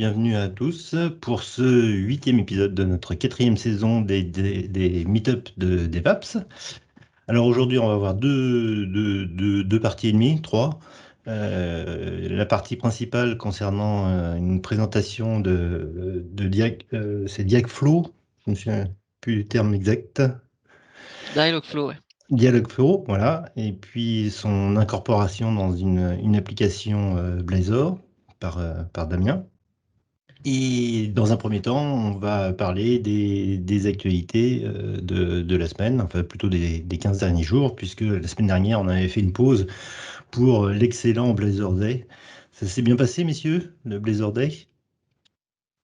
bienvenue à tous pour ce 8e épisode de notre 4e saison des meet-up de DevApps. Alors aujourd'hui, on va avoir deux parties et demie, trois. La partie principale concernant une présentation c'est Dialogflow, je ne me souviens plus du terme exact. Dialogflow, ouais. Dialogflow, voilà, et puis son incorporation dans une application Blazor par Damien. Et dans un premier temps, on va parler des actualités de la semaine, enfin plutôt des 15 derniers jours, puisque la semaine dernière, on avait fait une pause pour l'excellent Blazor Day. Ça s'est bien passé, messieurs, le Blazor Day?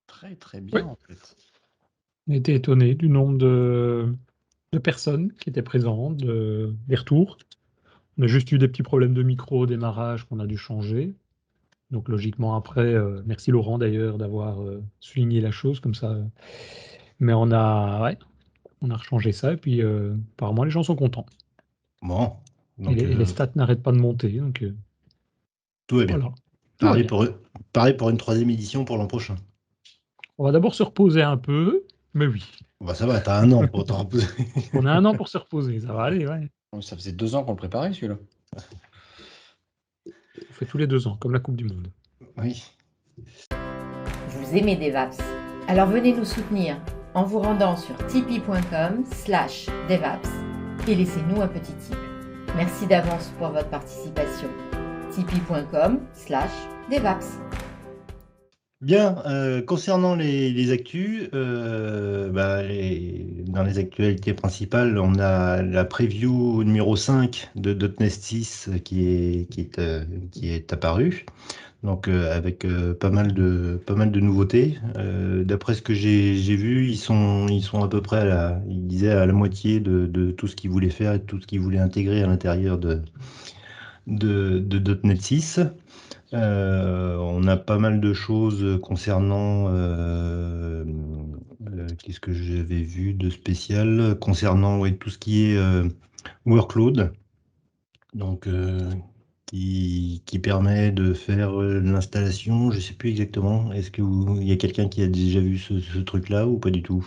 Très très bien, Oui. en fait. On était étonné du nombre de personnes qui étaient présentes, des retours. On a juste eu des petits problèmes de micro au démarrage qu'on a dû changer. Donc logiquement après, merci Laurent d'ailleurs d'avoir souligné la chose comme ça. Mais on a rechangé ça et puis apparemment les gens sont contents. Bon, Et donc les stats n'arrêtent pas de monter. Donc tout va bien. voilà. Tout va bien. Pareil pour une 3e édition pour l'an prochain. On va d'abord se reposer un peu, mais oui. Bah ça va, t'as un an pour t'en reposer. On a un an pour se reposer, ça va aller, ouais. Ça faisait 2 ans qu'on le préparait, celui-là. On fait tous les 2 ans, comme la Coupe du Monde. Oui. Vous aimez DevApps? Alors venez nous soutenir en vous rendant sur tipeee.com/devaps et laissez-nous un petit tip. Merci d'avance pour votre participation. tipeee.com/devaps. Bien, concernant les actus, dans les actualités principales, on a la preview numéro 5 de .NET 6 qui est apparue, donc avec pas mal de nouveautés. D'après ce que j'ai vu, ils sont à peu près ils disaient à la moitié de tout ce qu'ils voulaient faire et de tout ce qu'ils voulaient intégrer à l'intérieur de .NET 6. On a pas mal de choses concernant qu'est-ce que j'avais vu de spécial concernant tout ce qui est workload, donc qui permet de faire l'installation. Je sais plus exactement. Est-ce qu'il y a quelqu'un qui a déjà vu ce truc-là ou pas du tout?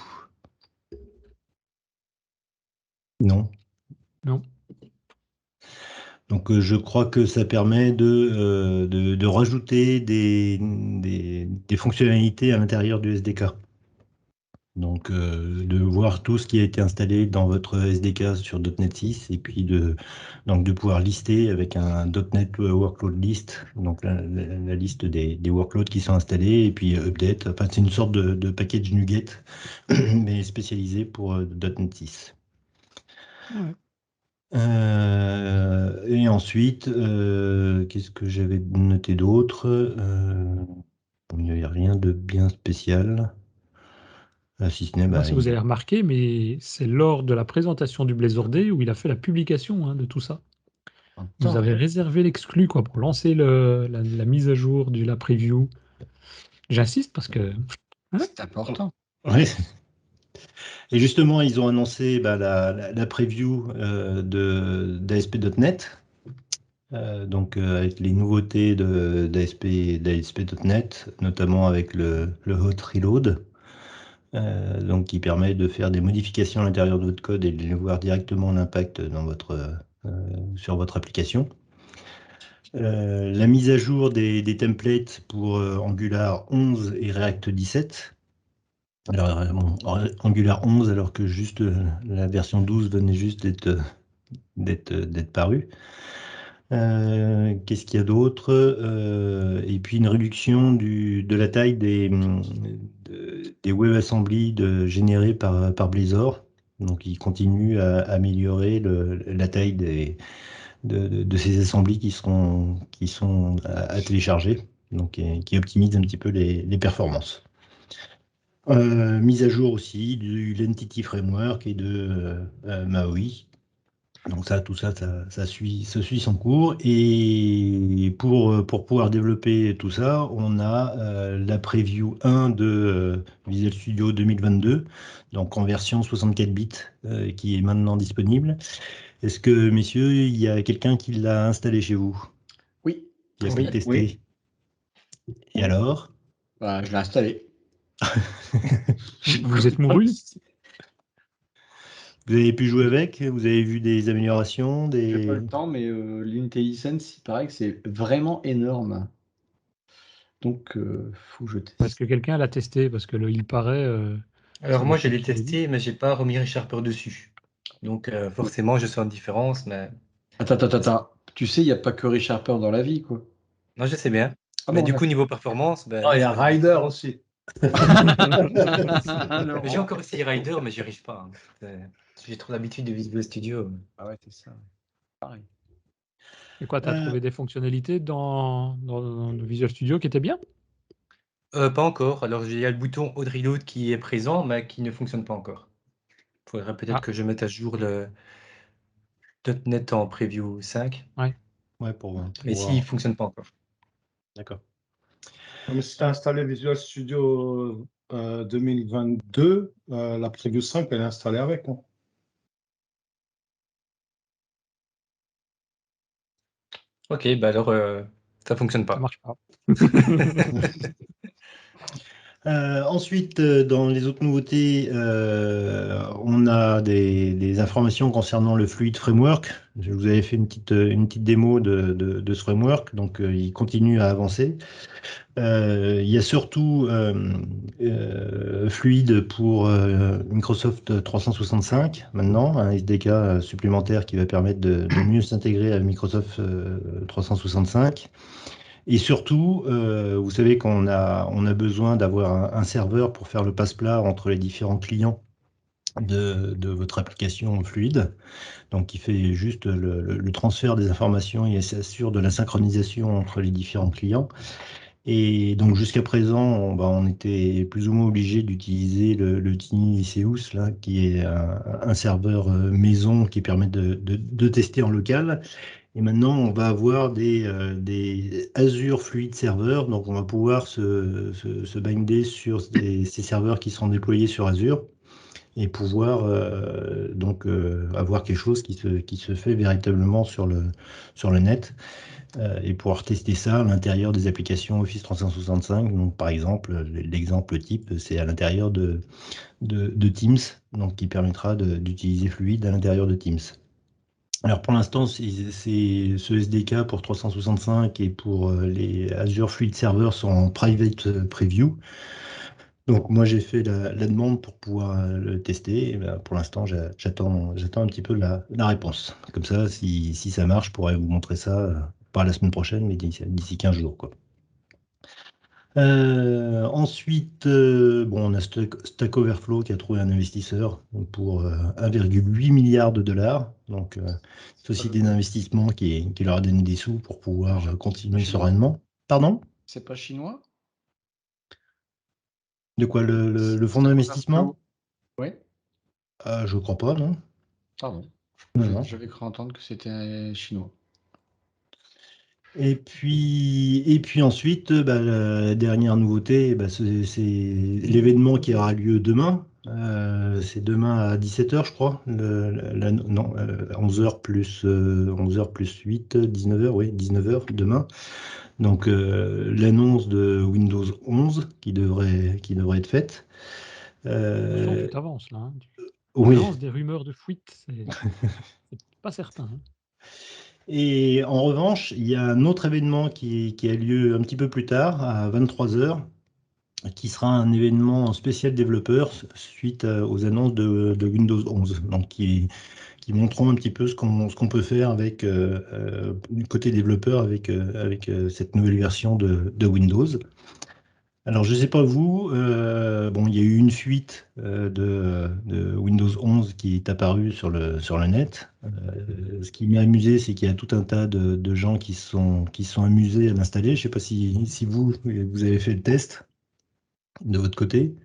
Non. Non. Donc je crois que ça permet de rajouter des fonctionnalités à l'intérieur du SDK. Donc de voir tout ce qui a été installé dans votre SDK sur .NET 6 et puis de pouvoir lister avec un .NET Workload List, donc la liste des workloads qui sont installés et puis update. Enfin, c'est une sorte de package NuGet mais spécialisé pour .NET 6. Ouais. Et ensuite, qu'est-ce que j'avais noté d'autre? Il n'y avait rien de bien spécial. Si ce n'est, Moi, si vous avez remarqué, mais c'est lors de la présentation du Blazor Day où il a fait la publication de tout ça. Il nous avait réservé l'exclu pour lancer la mise à jour de la preview. J'insiste parce que... C'est important. Oui. Et justement, ils ont annoncé la preview d'ASP.NET. Donc avec les nouveautés d'ASP.NET, notamment avec le Hot Reload, donc qui permet de faire des modifications à l'intérieur de votre code et de voir directement l'impact sur votre application. La mise à jour des templates pour Angular 11 et React 17. Alors, Angular 11, alors que juste la version 12 venait juste d'être parue. Qu'est-ce qu'il y a d'autre? Et puis une réduction de la taille des WebAssembly générés par Blazor. Donc il continue à améliorer la taille de ces assemblées qui sont à télécharger, donc qui optimise un petit peu les performances. Mise à jour aussi de l'Entity Framework et de Maui. Donc tout ça suit son cours. Et pour pouvoir développer tout ça, on a la preview 1 de Visual Studio 2022, donc en version 64 bits, qui est maintenant disponible. Est-ce que, messieurs, il y a quelqu'un qui l'a installé chez vous? Oui. Qui a pu le tester? Oui. Et alors? Bah, je l'ai installé. Vous êtes mouru? Vous avez pu jouer avec? Vous avez vu des améliorations, J'ai pas des... le temps, mais l'IntelliSense, il paraît que c'est vraiment énorme. Donc, faut que je teste. Parce que quelqu'un l'a testé, parce que il paraît. Alors ça moi, doit je l'ai fonctionner testé, mais j'ai pas remis ReSharper dessus. Donc forcément, je sens une différence, mais... Attends. Tu sais, il n'y a pas que ReSharper dans la vie, quoi. Non, je sais bien. Ah Mais bon, du coup, niveau performance, ben, Ah, il y a Rider aussi. mais j'ai encore essayé Rider, mais j'y arrive pas. Hein. J'ai trop l'habitude de Visual Studio. Ah ouais, c'est ça. Pareil. Et quoi, tu as trouvé des fonctionnalités dans le Visual Studio qui étaient bien? Pas encore. Alors, il y a le bouton Aude Reload qui est présent, mais qui ne fonctionne pas encore. Il faudrait peut-être Ah. que je mette à jour le .NET en Preview 5. Ouais, pour Mais voir. s'il ne fonctionne pas encore. D'accord. Mais si tu as installé Visual Studio 2022, la Preview 5, elle est installée avec. Hein. Ok, bah alors, ça fonctionne Ça pas. marche pas. Ensuite, dans les autres nouveautés, on a des informations concernant le Fluid Framework. Je vous avais fait une petite démo de ce framework, donc il continue à avancer. Il y a surtout Fluid pour Microsoft 365 maintenant, un SDK supplémentaire qui va permettre de mieux s'intégrer à Microsoft 365. Et surtout, vous savez qu'on a besoin d'avoir un serveur pour faire le passe-plat entre les différents clients de votre application fluide. Donc, il fait juste le transfert des informations et s'assure de la synchronisation entre les différents clients. Et donc, jusqu'à présent, on était plus ou moins obligé d'utiliser le Tiny là, qui est un serveur maison qui permet de tester en local. Et maintenant, on va avoir des Azure Fluid Servers. Donc, on va pouvoir se binder sur ces serveurs qui seront déployés sur Azure et pouvoir avoir quelque chose qui se fait véritablement sur le net et pouvoir tester ça à l'intérieur des applications Office 365. Donc, par exemple, l'exemple type, c'est à l'intérieur de Teams, donc qui permettra d'utiliser Fluid à l'intérieur de Teams. Alors pour l'instant, c'est ce SDK pour 365 et pour les Azure Fluid Server sont en private preview. Donc moi j'ai fait la demande pour pouvoir le tester. Et ben, pour l'instant, j'attends un petit peu la réponse. Comme ça, si ça marche, je pourrais vous montrer ça pas la semaine prochaine, mais d'ici 15 jours, quoi. Ensuite, on a Stack Overflow qui a trouvé un investisseur pour 1,8 milliard de dollars. Donc, société d'investissement qui leur a donné des sous pour pouvoir continuer sereinement. Pardon? C'est pas chinois? De quoi, le fonds Stack d'investissement? Oui. Je crois pas, non? Pardon. Non. J'avais cru entendre que c'était chinois. Et puis ensuite, la dernière nouveauté, c'est l'événement qui aura lieu demain. C'est demain à 17h, je crois. 11h plus 8, 19h, oui, 19h demain. Donc l'annonce de Windows 11 qui devrait être faite. Attention, tu t'avances là. Hein. Tu Oui. lances des rumeurs de fuite, c'est pas certain. Hein. Et en revanche, il y a un autre événement qui a lieu un petit peu plus tard, à 23h, qui sera un événement spécial développeur suite aux annonces de Windows 11, donc qui montreront un petit peu ce qu'on peut faire avec du côté développeur avec cette nouvelle version de Windows. Alors, je ne sais pas vous, il y a eu une fuite de Windows 11 qui est apparue sur le net. Ce qui m'a amusé, c'est qu'il y a tout un tas de gens qui se sont amusés à l'installer. Je ne sais pas si vous avez fait le test de votre côté.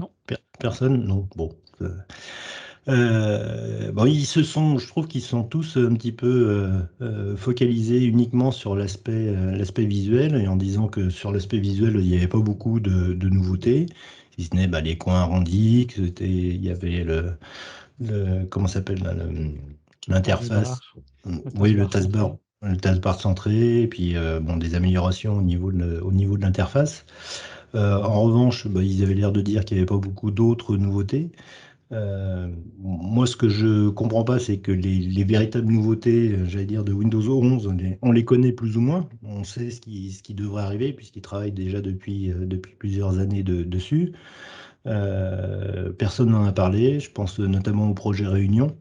Non. Personne? Non. Bon. Je trouve qu'ils sont tous un petit peu focalisés uniquement sur l'aspect visuel, et en disant que sur l'aspect visuel, il n'y avait pas beaucoup de nouveautés, si ce n'est les coins arrondis, il y avait comment s'appelle l'interface, oui, le taskbar centré, et puis des améliorations au niveau de l'interface. En revanche, ils avaient l'air de dire qu'il n'y avait pas beaucoup d'autres nouveautés. Moi, ce que je comprends pas, c'est que les véritables nouveautés, j'allais dire, de Windows 11, on les connaît plus ou moins. On sait ce qui devrait arriver, puisqu'ils travaillent déjà depuis plusieurs années dessus. Personne n'en a parlé. Je pense notamment au projet Réunion,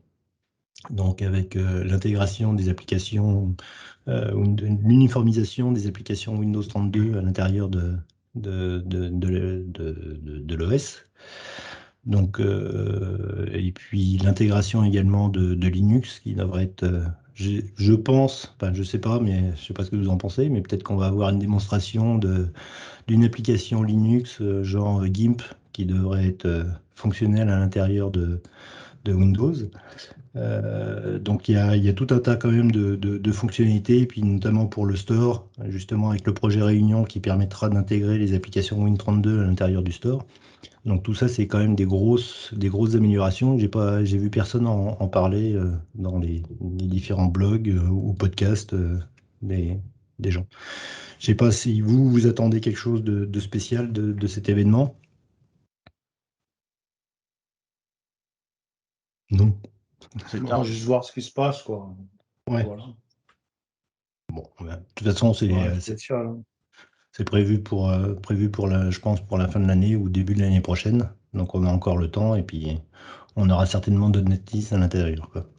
donc avec l'intégration des applications, l'uniformisation des applications Windows 32 à l'intérieur de l'OS. Donc, et puis l'intégration également de Linux qui devrait être, je pense, enfin je sais pas, mais je sais pas ce que vous en pensez, mais peut-être qu'on va avoir une démonstration d'une application Linux genre GIMP qui devrait être fonctionnelle à l'intérieur de Windows. Donc il y a tout un tas quand même de fonctionnalités, et puis notamment pour le store, justement avec le projet Réunion qui permettra d'intégrer les applications Win32 à l'intérieur du store. Donc tout ça, c'est quand même des grosses améliorations. J'ai vu personne en parler dans les différents blogs ou podcasts des gens. Je sais pas si vous attendez quelque chose de spécial de cet événement. Non. C'est On tard. va juste voir ce qui se passe, quoi. Ouais. Voilà. Bon, de toute façon, Ouais, spécial, hein. c'est prévu pour je pense, pour la fin de l'année ou début de l'année prochaine. Donc on a encore le temps, et puis on aura certainement d'autres notices à l'intérieur, quoi.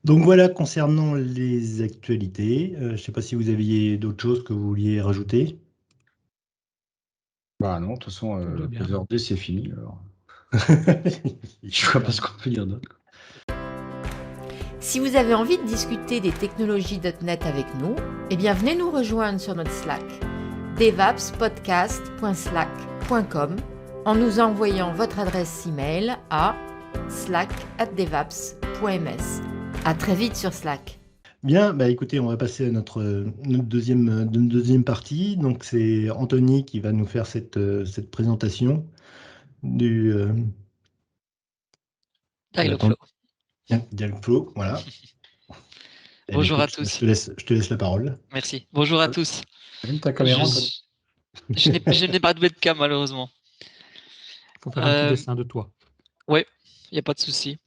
Donc voilà, concernant les actualités, je ne sais pas si vous aviez d'autres choses que vous vouliez rajouter. Bah non, de toute façon, Tout va bien. PZRD, c'est fini. Alors. Je vois pas ce qu'on peut dire d'autre. Si vous avez envie de discuter des technologies .NET avec nous, eh bien venez nous rejoindre sur notre Slack, devapspodcast.slack.com, en nous envoyant votre adresse email à slack@devaps.ms. À très vite sur Slack. Bien, écoutez, on va passer à notre deuxième partie. Donc c'est Anthony qui va nous faire cette présentation du Dialogflow. Dialogflow, voilà. Eh bien, Bonjour à écoute, tous. je te laisse la parole. Merci. Bonjour à tous. Allume ta caméra, Anthony. Je n'ai pas de webcam malheureusement. Il faut faire un petit dessin de toi. Oui, il n'y a pas de souci.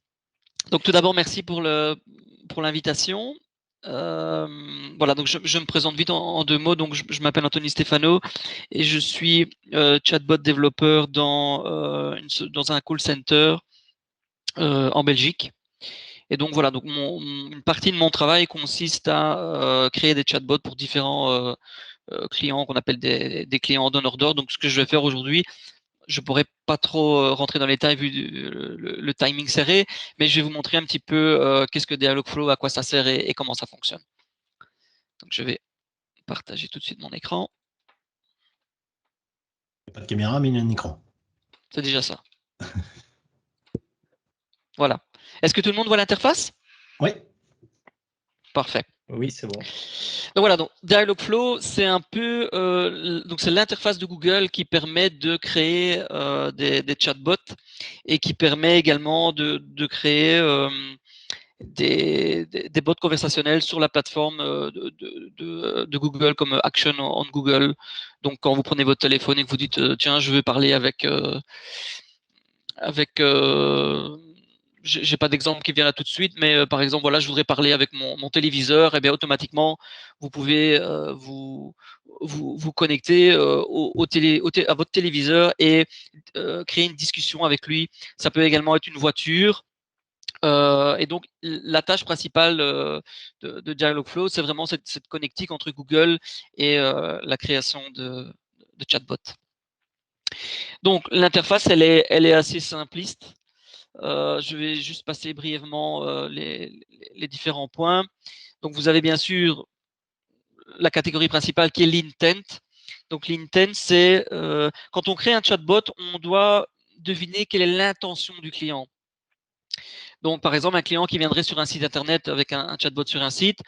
Donc tout d'abord, merci pour l'invitation. Voilà, donc je me présente vite en deux mots. Donc je m'appelle Anthony Stefano et je suis chatbot développeur dans un call center en Belgique. Et donc voilà, donc une partie de mon travail consiste à créer des chatbots pour différents clients qu'on appelle des clients donneurs d'ordre. Donc ce que je vais faire aujourd'hui, je pourrais pas trop rentrer dans les détails vu le timing serré, mais je vais vous montrer un petit peu qu'est-ce que Dialogflow, à quoi ça sert et comment ça fonctionne. Donc je vais partager tout de suite mon écran. Pas de caméra, mais il y a un écran. C'est déjà ça. Voilà. Est-ce que tout le monde voit l'interface? Oui. Parfait. Oui, c'est bon. Donc voilà, donc Dialogflow, c'est un peu donc c'est l'interface de Google qui permet de créer des chatbots et qui permet également de créer des bots conversationnels sur la plateforme de Google comme Action on Google. Donc quand vous prenez votre téléphone et que vous dites tiens, je veux parler avec j'ai pas d'exemple qui vient là tout de suite, mais par exemple, voilà, je voudrais parler avec mon téléviseur, et bien automatiquement, vous pouvez vous connecter à votre téléviseur et créer une discussion avec lui. Ça peut également être une voiture. Et donc, la tâche principale de Dialogflow, c'est vraiment cette connectique entre Google et la création de chatbots. Donc, l'interface, elle est assez simpliste. Je vais juste passer brièvement les différents points. Donc, vous avez bien sûr la catégorie principale qui est l'intent. Donc, l'intent, c'est quand on crée un chatbot, on doit deviner quelle est l'intention du client. Donc, par exemple, un client qui viendrait sur un site internet avec un chatbot sur un site,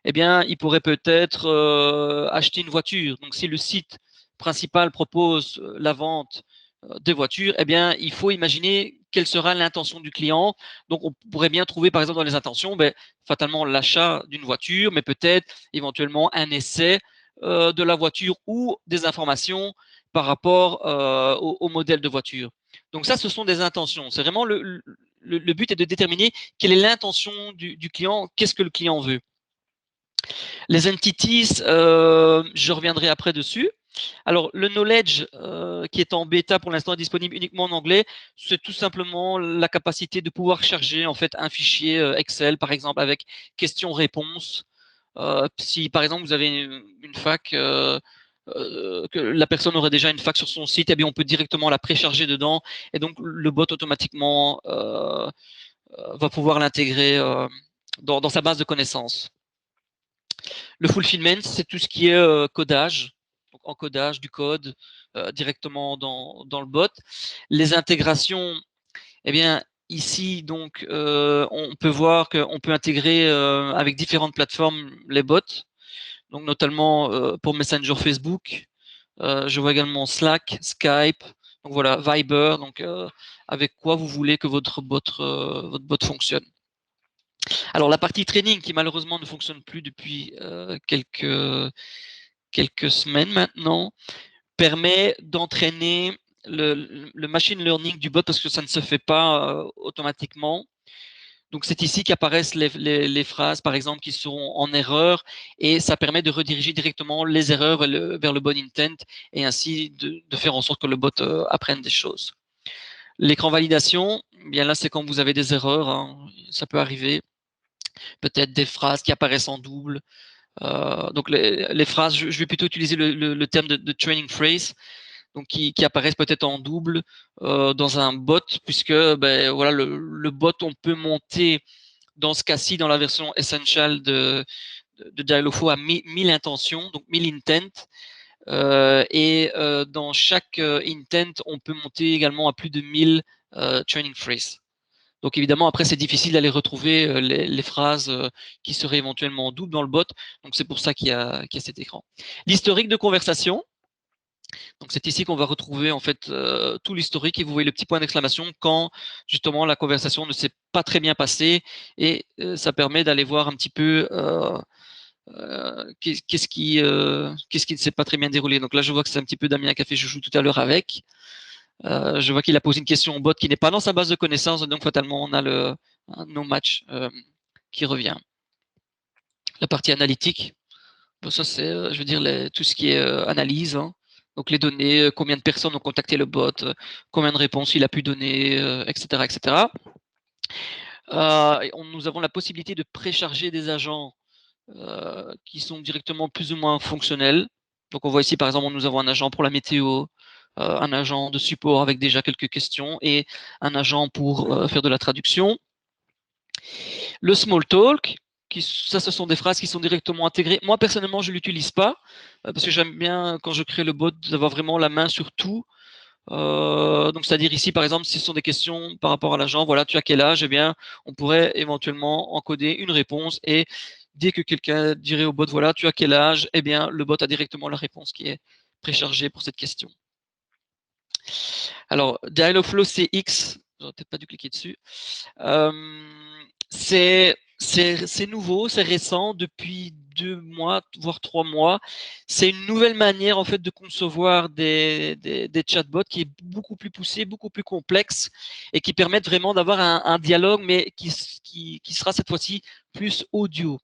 eh bien, il pourrait peut-être acheter une voiture. Donc, si le site principal propose la vente des voitures, eh bien, il faut imaginer quelle sera l'intention du client. Donc, on pourrait bien trouver, par exemple, dans les intentions, fatalement l'achat d'une voiture, mais peut-être éventuellement un essai de la voiture ou des informations par rapport au modèle de voiture. Donc ça, ce sont des intentions. C'est vraiment le but est de déterminer quelle est l'intention du client, qu'est-ce que le client veut. Les entities, je reviendrai après dessus. Alors, le knowledge qui est en bêta pour l'instant est disponible uniquement en anglais. C'est tout simplement la capacité de pouvoir charger en fait un fichier Excel, par exemple, avec questions-réponses. Si par exemple vous avez une fac, que la personne aurait déjà une fac sur son site, eh bien on peut directement la précharger dedans, et donc le bot automatiquement va pouvoir l'intégrer dans sa base de connaissances. Le fulfillment, c'est tout ce qui est codage, donc encodage du code directement dans le bot. Les intégrations, eh bien ici donc on peut voir qu'on peut intégrer avec différentes plateformes les bots, donc notamment pour Messenger Facebook. Je vois également Slack, Skype, donc voilà, Viber, donc avec quoi vous voulez que votre bot fonctionne. Alors la partie training qui malheureusement ne fonctionne plus depuis quelques semaines maintenant, permet d'entraîner le machine learning du bot, parce que ça ne se fait pas automatiquement. Donc c'est ici qu'apparaissent les phrases, par exemple, qui sont en erreur, et ça permet de rediriger directement les erreurs vers le bon intent, et ainsi de faire en sorte que le bot apprenne des choses. L'écran validation, bien là c'est quand vous avez des erreurs, hein, ça peut arriver. Peut-être des phrases qui apparaissent en double. Donc les phrases, je vais plutôt utiliser le terme de training phrase, donc qui apparaissent peut-être en double dans un bot, puisque ben, voilà, le bot, on peut monter dans ce cas-ci, dans la version essential de Dialogflow, à 1000 intentions, donc 1000 intents. Et dans chaque intent, on peut monter également à plus de 1000 training phrases. Donc évidemment, après, c'est difficile d'aller retrouver les phrases qui seraient éventuellement doubles dans le bot. Donc c'est pour ça qu'il y a cet écran. L'historique de conversation. Donc c'est ici qu'on va retrouver en fait tout l'historique, et vous voyez le petit point d'exclamation quand justement la conversation ne s'est pas très bien passée, et ça permet d'aller voir un petit peu qu'est-ce qui ne s'est pas très bien déroulé. Donc là, je vois que c'est un petit peu Damien qui a fait chouchou tout à l'heure avec. Je vois qu'il a posé une question au bot qui n'est pas dans sa base de connaissances, donc fatalement on a un no match qui revient. La partie analytique, bon, ça c'est, je veux dire, tout ce qui est analyse, hein. Donc les données, combien de personnes ont contacté le bot, combien de réponses il a pu donner, etc., etc. Nous avons la possibilité de précharger des agents qui sont directement plus ou moins fonctionnels. Donc on voit ici par exemple, nous avons un agent pour la météo, un agent de support avec déjà quelques questions, et un agent pour faire de la traduction. Le small talk, ça ce sont des phrases qui sont directement intégrées. Moi personnellement, je ne l'utilise pas parce que j'aime bien, quand je crée le bot, d'avoir vraiment la main sur tout. Donc c'est-à-dire ici par exemple, si ce sont des questions par rapport à l'agent, voilà, tu as quel âge, eh bien on pourrait éventuellement encoder une réponse, et dès que quelqu'un dirait au bot, voilà, tu as quel âge, eh bien le bot a directement la réponse qui est préchargée pour cette question. Alors, Dialogflow CX, j'aurais peut-être pas dû cliquer dessus. C'est nouveau, c'est récent, depuis 2 mois, voire 3 mois. C'est une nouvelle manière en fait de concevoir des chatbots qui est beaucoup plus poussée, beaucoup plus complexe, et qui permettent vraiment d'avoir un dialogue, mais qui sera cette fois-ci plus audio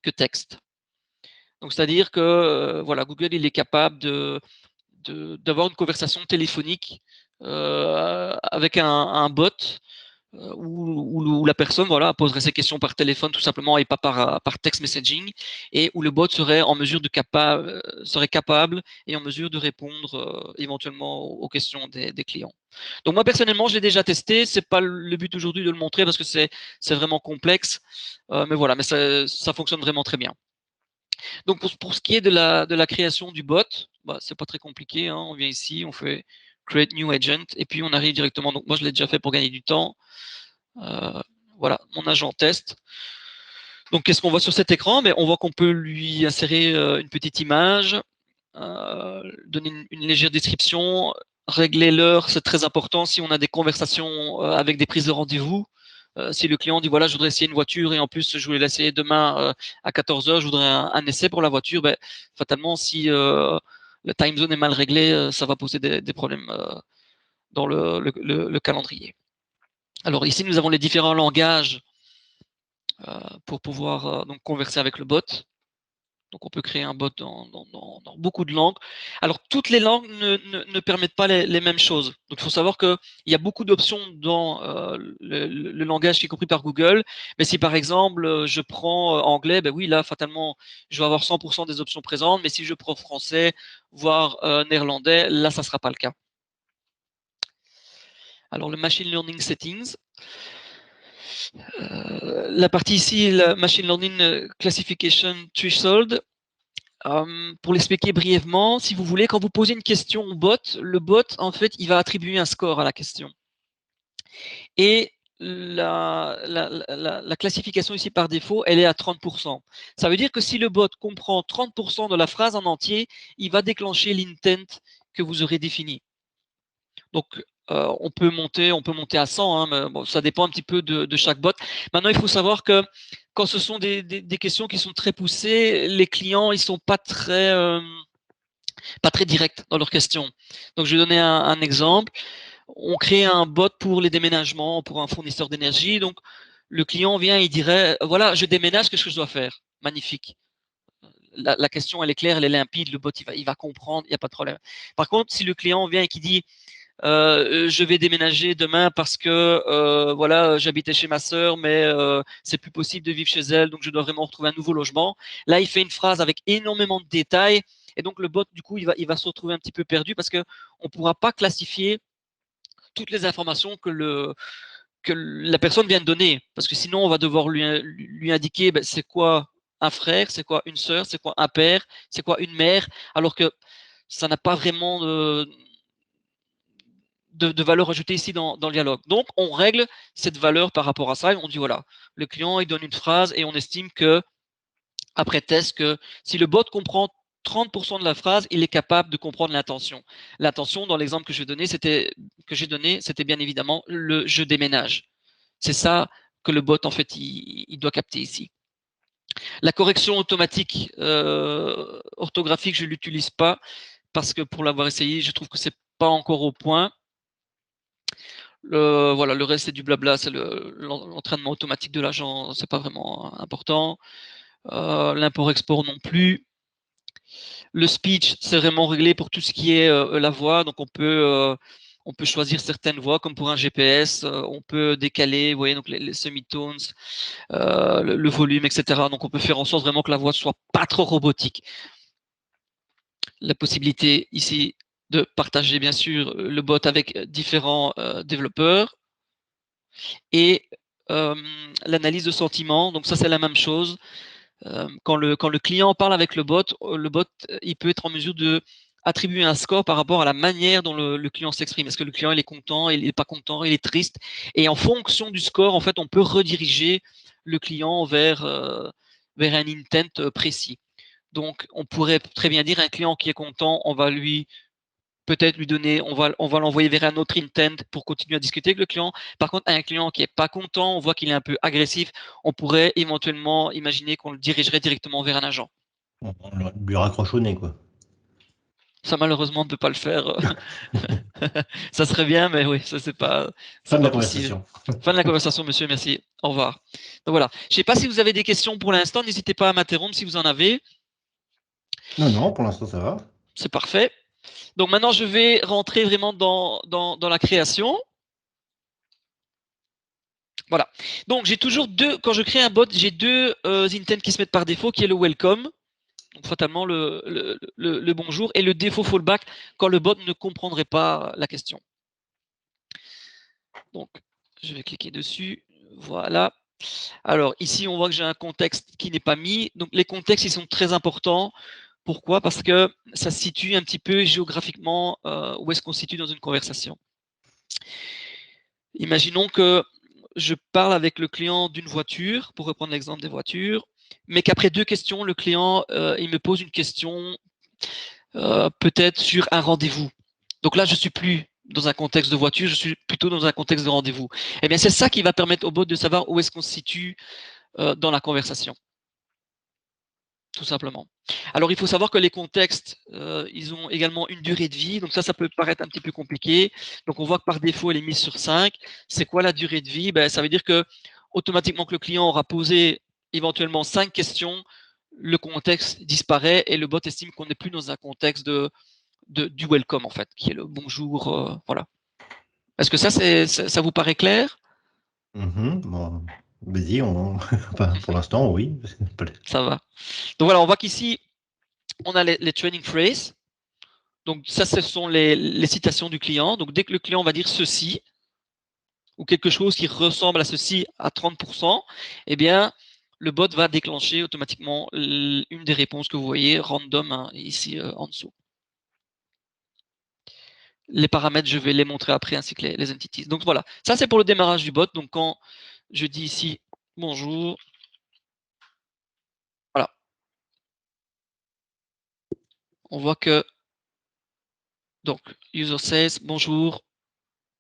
que texte. Donc, c'est-à-dire que voilà, Google il est capable d'avoir une conversation téléphonique avec un bot où la personne voilà, poserait ses questions par téléphone tout simplement, et pas par text messaging, et où le bot serait en mesure serait capable et en mesure de répondre éventuellement aux questions des clients. Donc moi personnellement, je l'ai déjà testé. C'est pas le but aujourd'hui de le montrer parce que c'est vraiment complexe, mais voilà, mais ça fonctionne vraiment très bien. Donc pour ce qui est de la création du bot, bah, c'est pas très compliqué, hein. On vient ici, on fait Create New Agent, et puis on arrive directement. Donc moi je l'ai déjà fait pour gagner du temps. Voilà, mon agent test. Donc qu'est-ce qu'on voit sur cet écran? Mais on voit qu'on peut lui insérer une petite image, donner une légère description, régler l'heure, c'est très important si on a des conversations avec des prises de rendez-vous. Si le client dit voilà, je voudrais essayer une voiture, et en plus je voulais l'essayer demain à 14h, je voudrais un essai pour la voiture, ben, fatalement si le time zone est mal réglé, ça va poser des problèmes dans le calendrier. Alors ici, nous avons les différents langages pour pouvoir donc converser avec le bot. Donc, on peut créer un bot dans beaucoup de langues. Alors, toutes les langues ne permettent pas les mêmes choses. Donc, il faut savoir qu'il y a beaucoup d'options dans le langage qui est compris par Google. Mais si, par exemple, je prends anglais, ben oui, là, fatalement, je vais avoir 100% des options présentes. Mais si je prends français, voire néerlandais, là, ça ne sera pas le cas. Alors, le Machine Learning Settings. La partie ici, la Machine Learning Classification Threshold. Pour l'expliquer brièvement, si vous voulez, quand vous posez une question au bot, le bot, en fait, il va attribuer un score à la question. Et la classification ici par défaut, elle est à 30%. Ça veut dire que si le bot comprend 30% de la phrase en entier, il va déclencher l'intent que vous aurez défini. Donc, on peut monter à 100, hein, mais bon, ça dépend un petit peu de chaque bot. Maintenant, il faut savoir que quand ce sont des questions qui sont très poussées, les clients, ils sont pas très directs dans leurs questions. Donc, je vais donner un exemple. On crée un bot pour les déménagements, pour un fournisseur d'énergie. Donc, le client vient, il dirait, voilà, je déménage, qu'est-ce que je dois faire? Magnifique. La question, elle est claire, elle est limpide, le bot, il va comprendre, il n'y a pas de problème. Par contre, si le client vient et qui dit, je vais déménager demain parce que voilà, j'habitais chez ma sœur, mais c'est plus possible de vivre chez elle, donc je dois vraiment retrouver un nouveau logement. Là, il fait une phrase avec énormément de détails, et donc le bot, du coup, il va se retrouver un petit peu perdu parce que on pourra pas classifier toutes les informations que la personne vient de donner, parce que sinon, on va devoir lui indiquer ben, c'est quoi un frère, c'est quoi une sœur, c'est quoi un père, c'est quoi une mère, alors que ça n'a pas vraiment de valeur ajoutée ici dans le dialogue. Donc, on règle cette valeur par rapport à ça et on dit voilà, le client, il donne une phrase et on estime que, après test, que si le bot comprend 30% de la phrase, il est capable de comprendre l'intention. L'intention, dans l'exemple que j'ai donné, c'était bien évidemment le je déménage. C'est ça que le bot, en fait, il doit capter ici. La correction automatique orthographique, je ne l'utilise pas parce que pour l'avoir essayé, je trouve que c'est pas encore au point. Voilà, le reste c'est du blabla, c'est l'entraînement automatique de l'agent, c'est pas vraiment important. L'import-export non plus. Le speech, c'est vraiment réglé pour tout ce qui est la voix, donc on peut choisir certaines voix, comme pour un GPS, on peut décaler, vous voyez, donc les semitones, le volume, etc. Donc on peut faire en sorte vraiment que la voix soit pas trop robotique. La possibilité ici de partager bien sûr le bot avec différents développeurs et l'analyse de sentiments. Donc ça c'est la même chose. Quand le client parle avec le bot, il peut être en mesure de attribuer un score par rapport à la manière dont le client s'exprime. Est-ce que le client il est content, il n'est pas content, il est triste? Et en fonction du score, en fait, on peut rediriger le client vers un intent précis. Donc, on pourrait très bien dire un client qui est content, on va peut-être lui donner, on va l'envoyer vers un autre intent pour continuer à discuter avec le client. Par contre, un client qui est pas content, on voit qu'il est un peu agressif, on pourrait éventuellement imaginer qu'on le dirigerait directement vers un agent. On lui raccroche au nez, quoi. Ça, malheureusement, on ne peut pas le faire. Ça serait bien, mais oui, ça, c'est pas. Fin de la possible. conversation. Fin de la conversation, monsieur, merci. Au revoir. Donc voilà. Je ne sais pas si vous avez des questions pour l'instant, n'hésitez pas à m'interrompre si vous en avez. Non, pour l'instant, ça va. C'est parfait. Donc maintenant, je vais rentrer vraiment dans la création. Voilà. Donc, j'ai toujours quand je crée un bot, j'ai deux intents qui se mettent par défaut, qui est le welcome, donc fatalement le bonjour, et le défaut fallback quand le bot ne comprendrait pas la question. Donc, je vais cliquer dessus. Voilà. Alors, ici, on voit que j'ai un contexte qui n'est pas mis. Donc, les contextes, ils sont très importants. Pourquoi? Parce que ça se situe un petit peu géographiquement où est-ce qu'on se situe dans une conversation. Imaginons que je parle avec le client d'une voiture, pour reprendre l'exemple des voitures, mais qu'après 2 questions, le client il me pose une question peut-être sur un rendez-vous. Donc là, je ne suis plus dans un contexte de voiture, je suis plutôt dans un contexte de rendez-vous. Eh bien, c'est ça qui va permettre au bot de savoir où est-ce qu'on se situe dans la conversation. tout simplement. Alors, il faut savoir que les contextes, ils ont également une durée de vie. Donc ça peut paraître un petit peu compliqué. Donc, on voit que par défaut, elle est mise sur 5. C'est quoi la durée de vie? Ça veut dire que automatiquement que le client aura posé éventuellement 5 questions, le contexte disparaît et le bot estime qu'on n'est plus dans un contexte du welcome, en fait, qui est le bonjour. Voilà. Est-ce que ça vous paraît clair? Bon, vas-y, enfin, pour l'instant, oui. Ça va. Donc voilà, on voit qu'ici, on a les training phrases. Donc ça, ce sont les citations du client. Donc dès que le client va dire ceci, ou quelque chose qui ressemble à ceci à 30%, eh bien, le bot va déclencher automatiquement une des réponses que vous voyez, random, hein, ici en dessous. Les paramètres, je vais les montrer après, ainsi que les entities. Donc voilà, ça c'est pour le démarrage du bot. Donc quand je dis ici bonjour, voilà, on voit que donc user says bonjour,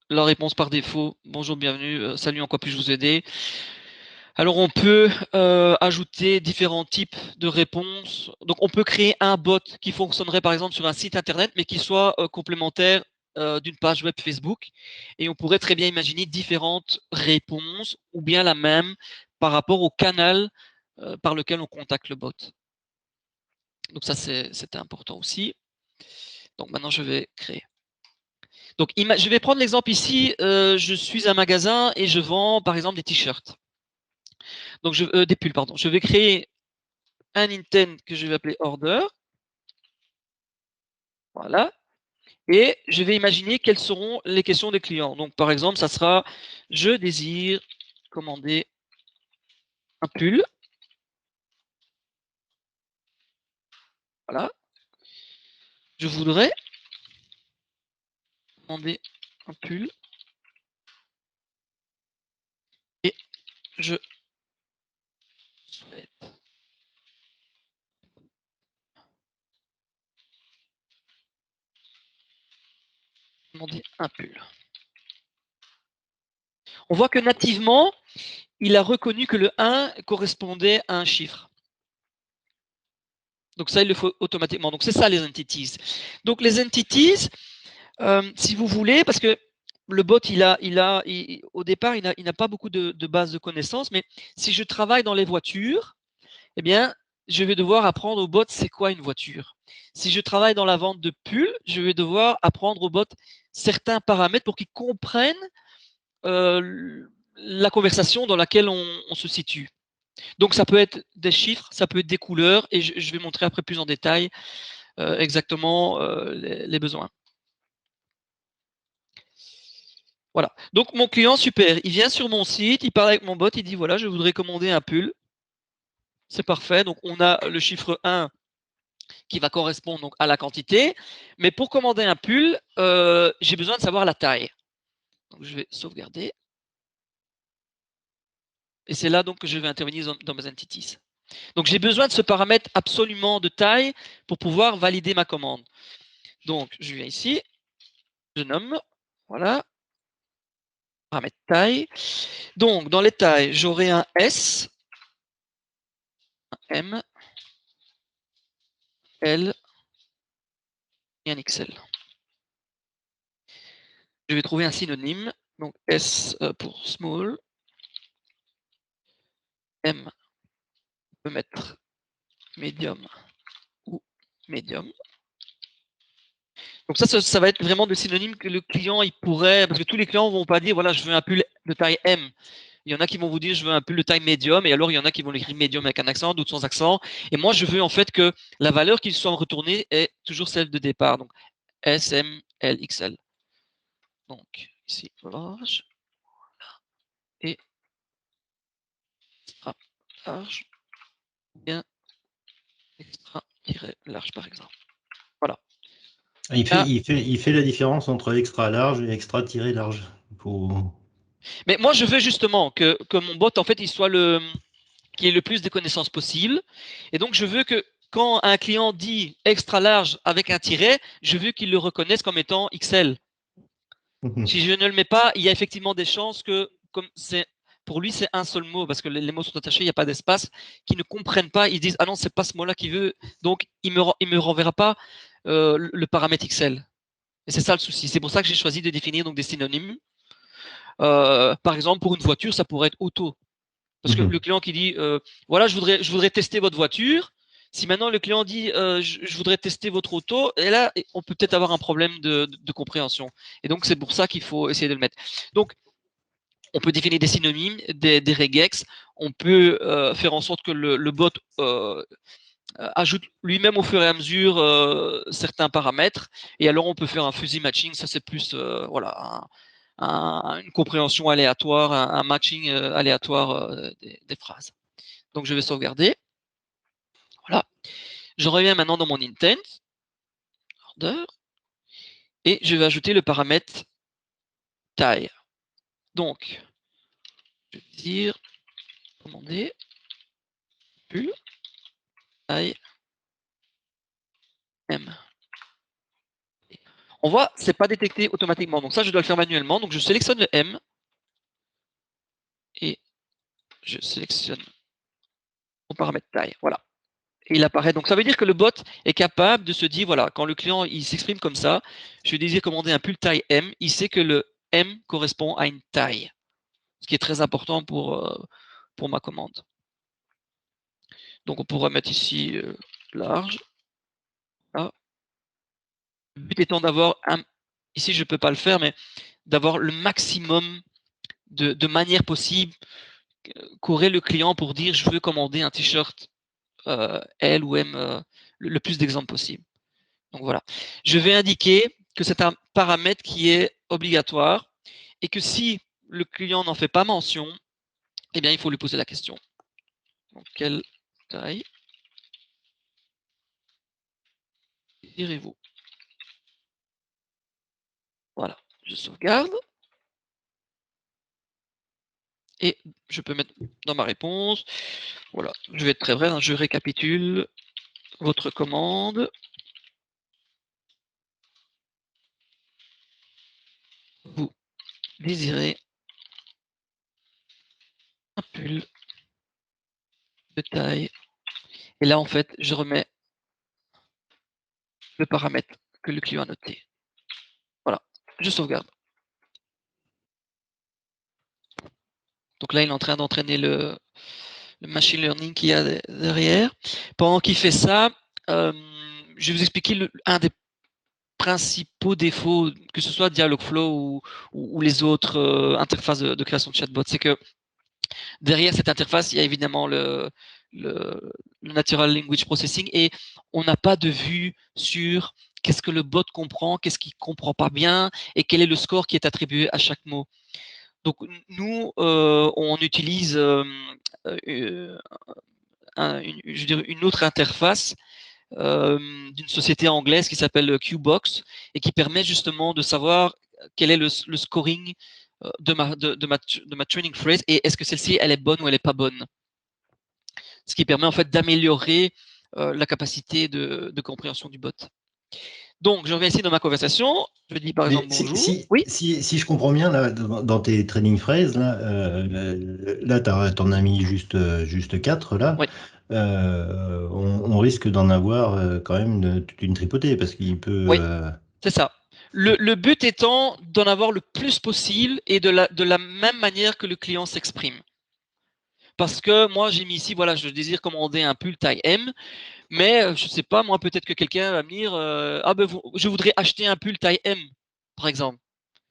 la réponse par défaut, bonjour, bienvenue, salut, en quoi puis-je vous aider? Alors on peut ajouter différents types de réponses. Donc on peut créer un bot qui fonctionnerait par exemple sur un site internet, mais qui soit complémentaire d'une page web Facebook. Et on pourrait très bien imaginer différentes réponses ou bien la même par rapport au canal par lequel on contacte le bot. Donc ça c'était important aussi. Donc maintenant je vais créer. Donc je vais prendre l'exemple ici, je suis un magasin et je vends par exemple des t-shirts. Donc des pulls, pardon. Je vais créer un intent que je vais appeler order. Voilà. Et je vais imaginer quelles seront les questions des clients. Donc par exemple, ça sera je désire commander un pull. Voilà. Je voudrais commander un pull. Et je souhaite commander un pull. On voit que nativement, il a reconnu que le 1 correspondait à un chiffre. Donc ça, il le faut automatiquement. Donc c'est ça les entities. Donc les entities, si vous voulez, parce que le bot, au départ, il n'a pas beaucoup de base de connaissances, mais si je travaille dans les voitures, eh bien, je vais devoir apprendre au bot c'est quoi une voiture. Si je travaille dans la vente de pulls, je vais devoir apprendre au bot certains paramètres pour qu'il comprenne la conversation dans laquelle on se situe. Donc, ça peut être des chiffres, ça peut être des couleurs, et je vais montrer après plus en détail exactement les besoins. Voilà. Donc, mon client, super, il vient sur mon site, il parle avec mon bot, il dit, voilà, je voudrais commander un pull. C'est parfait. Donc, on a le chiffre 1 qui va correspondre donc à la quantité. Mais pour commander un pull, j'ai besoin de savoir la taille. Donc, je vais sauvegarder. Et c'est là donc que je vais intervenir dans mes entities. Donc, j'ai besoin de ce paramètre absolument de taille pour pouvoir valider ma commande. Donc, je viens ici, je nomme, voilà, paramètre taille. Donc, dans les tailles, j'aurai un S, un M, L et un XL. Je vais trouver un synonyme. Donc, S pour small, M, on peut mettre medium ou medium. Donc ça va être vraiment le synonyme que le client il pourrait, parce que tous les clients ne vont pas dire voilà je veux un pull de taille M. Il y en a qui vont vous dire je veux un pull de taille médium, et alors il y en a qui vont l'écrire médium avec un accent, d'autres sans accent. Et moi je veux en fait que la valeur qui soit retournée est toujours celle de départ. Donc S, M, L, XL. Donc ici large et extra large, bien extra-large par exemple. Voilà. Il fait la différence entre extra large et extra tiré large. Mais moi, je veux justement que mon bot, en fait, qu'il ait le plus de connaissances possible. Et donc, je veux que quand un client dit extra large avec un tiret, je veux qu'il le reconnaisse comme étant XL. Si je ne le mets pas, il y a effectivement des chances que, comme c'est pour lui, c'est un seul mot parce que les mots sont attachés, il n'y a pas d'espace, qui ne comprennent pas. Ils disent ah non, c'est pas ce mot-là qu'il veut, donc il me renverra pas le paramètre XL. Et c'est ça le souci. C'est pour ça que j'ai choisi de définir donc des synonymes. Par exemple, pour une voiture, ça pourrait être auto. Parce que le client qui dit voilà, je voudrais tester votre voiture. Si maintenant le client dit je voudrais tester votre auto, et là on peut peut-être avoir un problème de compréhension. Et donc c'est pour ça qu'il faut essayer de le mettre. Donc on peut définir des synonymes, des regex. On peut faire en sorte que le bot ajoute lui-même au fur et à mesure certains paramètres. Et alors on peut faire un fuzzy matching. Ça c'est plus voilà une compréhension aléatoire, un matching aléatoire des phrases. Donc je vais sauvegarder. Voilà. Je reviens maintenant dans mon intent, order, et je vais ajouter le paramètre taille. Donc, je vais dire, commander, pull, taille, M. On voit, c'est pas détecté automatiquement. Donc ça, je dois le faire manuellement. Donc je sélectionne le M et je sélectionne mon paramètre taille. Voilà. Et il apparaît. Donc ça veut dire que le bot est capable de se dire, voilà, quand le client il s'exprime comme ça, je désire commander un pull taille M, il sait que le M correspond à une taille. Ce qui est très important pour ma commande. Donc on pourra mettre ici large. Là. Le but étant d'avoir ici je ne peux pas le faire, mais d'avoir le maximum de manières possibles qu'aurait le client pour dire je veux commander un t-shirt L ou M, le plus d'exemples possible. Donc voilà. Je vais indiquer que c'est un paramètre qui est obligatoire et que si le client n'en fait pas mention, eh bien il faut lui poser la question. Donc quelle taille désirez-vous? Voilà, je sauvegarde. Et je peux mettre dans ma réponse, voilà, je vais être très bref, hein, je récapitule votre commande. Vous désirez un pull de taille. Et là, en fait, je remets le paramètre que le client a noté. Voilà, je sauvegarde. Donc là, il est en train d'entraîner le machine learning qu'il y a derrière. Pendant qu'il fait ça, je vais vous expliquer un des principaux défauts, que ce soit Dialogflow ou les autres interfaces de création de chatbot, c'est que derrière cette interface, il y a évidemment le Natural Language Processing et on n'a pas de vue sur qu'est-ce que le bot comprend, qu'est-ce qu'il ne comprend pas bien et quel est le score qui est attribué à chaque mot. Donc nous, on utilise une autre interface d'une société anglaise qui s'appelle Qbox et qui permet justement de savoir quel est le scoring de ma training phrase et est-ce que celle-ci elle est bonne ou elle n'est pas bonne. Ce qui permet en fait d'améliorer la capacité de compréhension du bot. Donc, je reviens ici dans ma conversation. Je dis par exemple bonjour. Si je comprends bien, là, dans tes training phrases, là tu en as mis juste 4, là. Oui. On risque d'en avoir quand même toute une tripotée, parce qu'il peut... Oui, c'est ça. Le but étant d'en avoir le plus possible et de la même manière que le client s'exprime. Parce que moi, j'ai mis ici, voilà, je désire commander un pull taille M, mais je ne sais pas, moi, peut-être que quelqu'un va me dire je voudrais acheter un pull taille M, par exemple.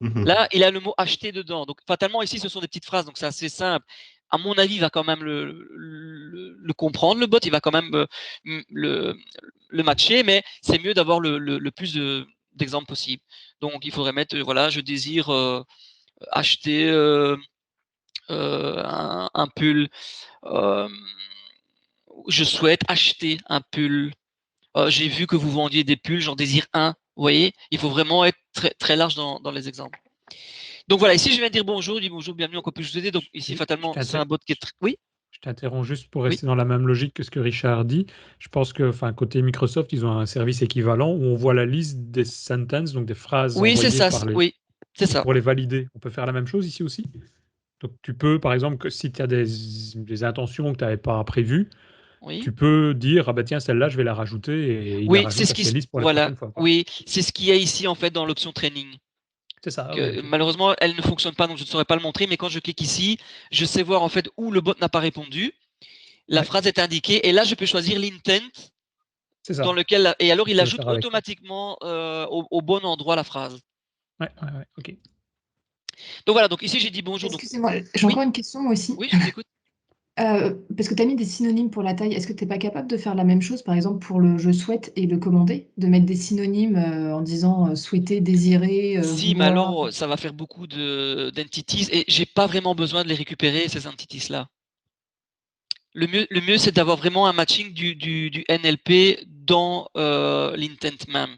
Là, il a le mot acheter dedans. Donc, fatalement, ici, ce sont des petites phrases, donc c'est assez simple. À mon avis, il va quand même le comprendre, le bot, il va quand même le matcher, mais c'est mieux d'avoir le plus d'exemples possible. Donc, il faudrait mettre, voilà, je désire acheter un pull. Je souhaite acheter un pull. J'ai vu que vous vendiez des pulls, j'en désire un. Vous voyez, il faut vraiment être très, très large dans les exemples. Donc voilà, ici je viens de dire bonjour, je dis bonjour, bienvenue, encore plus vous aider. Donc ici, fatalement, c'est un bot qui est très... Oui. Je t'interromps juste pour rester dans la même logique que ce que Richard dit. Je pense que, côté Microsoft, ils ont un service équivalent où on voit la liste des sentences, donc des phrases envoyées par les... Oui, c'est ça. Pour les valider. On peut faire la même chose ici aussi? Donc, tu peux, par exemple, si tu as des intentions que tu n'avais pas prévues, Oui. tu peux dire, ah bah tiens, celle-là, je vais la rajouter, et il la Oui, c'est rajoute ce à qui sa liste pour la voilà, prochaine fois, quoi. oui, c'est ce qu'il y a ici en fait dans l'option training. C'est ça, Que, ouais, ok. malheureusement, elle ne fonctionne pas, donc je ne saurais pas le montrer, mais quand je clique ici, je sais voir en fait où le bot n'a pas répondu. La Ouais. phrase est indiquée, et là, je peux choisir l'intent C'est ça. dans lequel, et alors il Tu peux le ajoute faire avec ça. automatiquement au bon endroit la phrase. Ouais, ok. Donc voilà, donc ici j'ai dit bonjour. Donc, Excusez-moi, j'ai oui, encore une question moi aussi. oui, je vous écoute. Parce que tu as mis des synonymes pour la taille. Est-ce que tu n'es pas capable de faire la même chose, par exemple, pour le je souhaite et le commander? De mettre des synonymes en disant souhaiter, désirer, Si, mais vouloir. alors ça va faire beaucoup d'entities et j'ai pas vraiment besoin de les récupérer, ces entities-là. Le mieux c'est d'avoir vraiment un matching du NLP dans l'intent même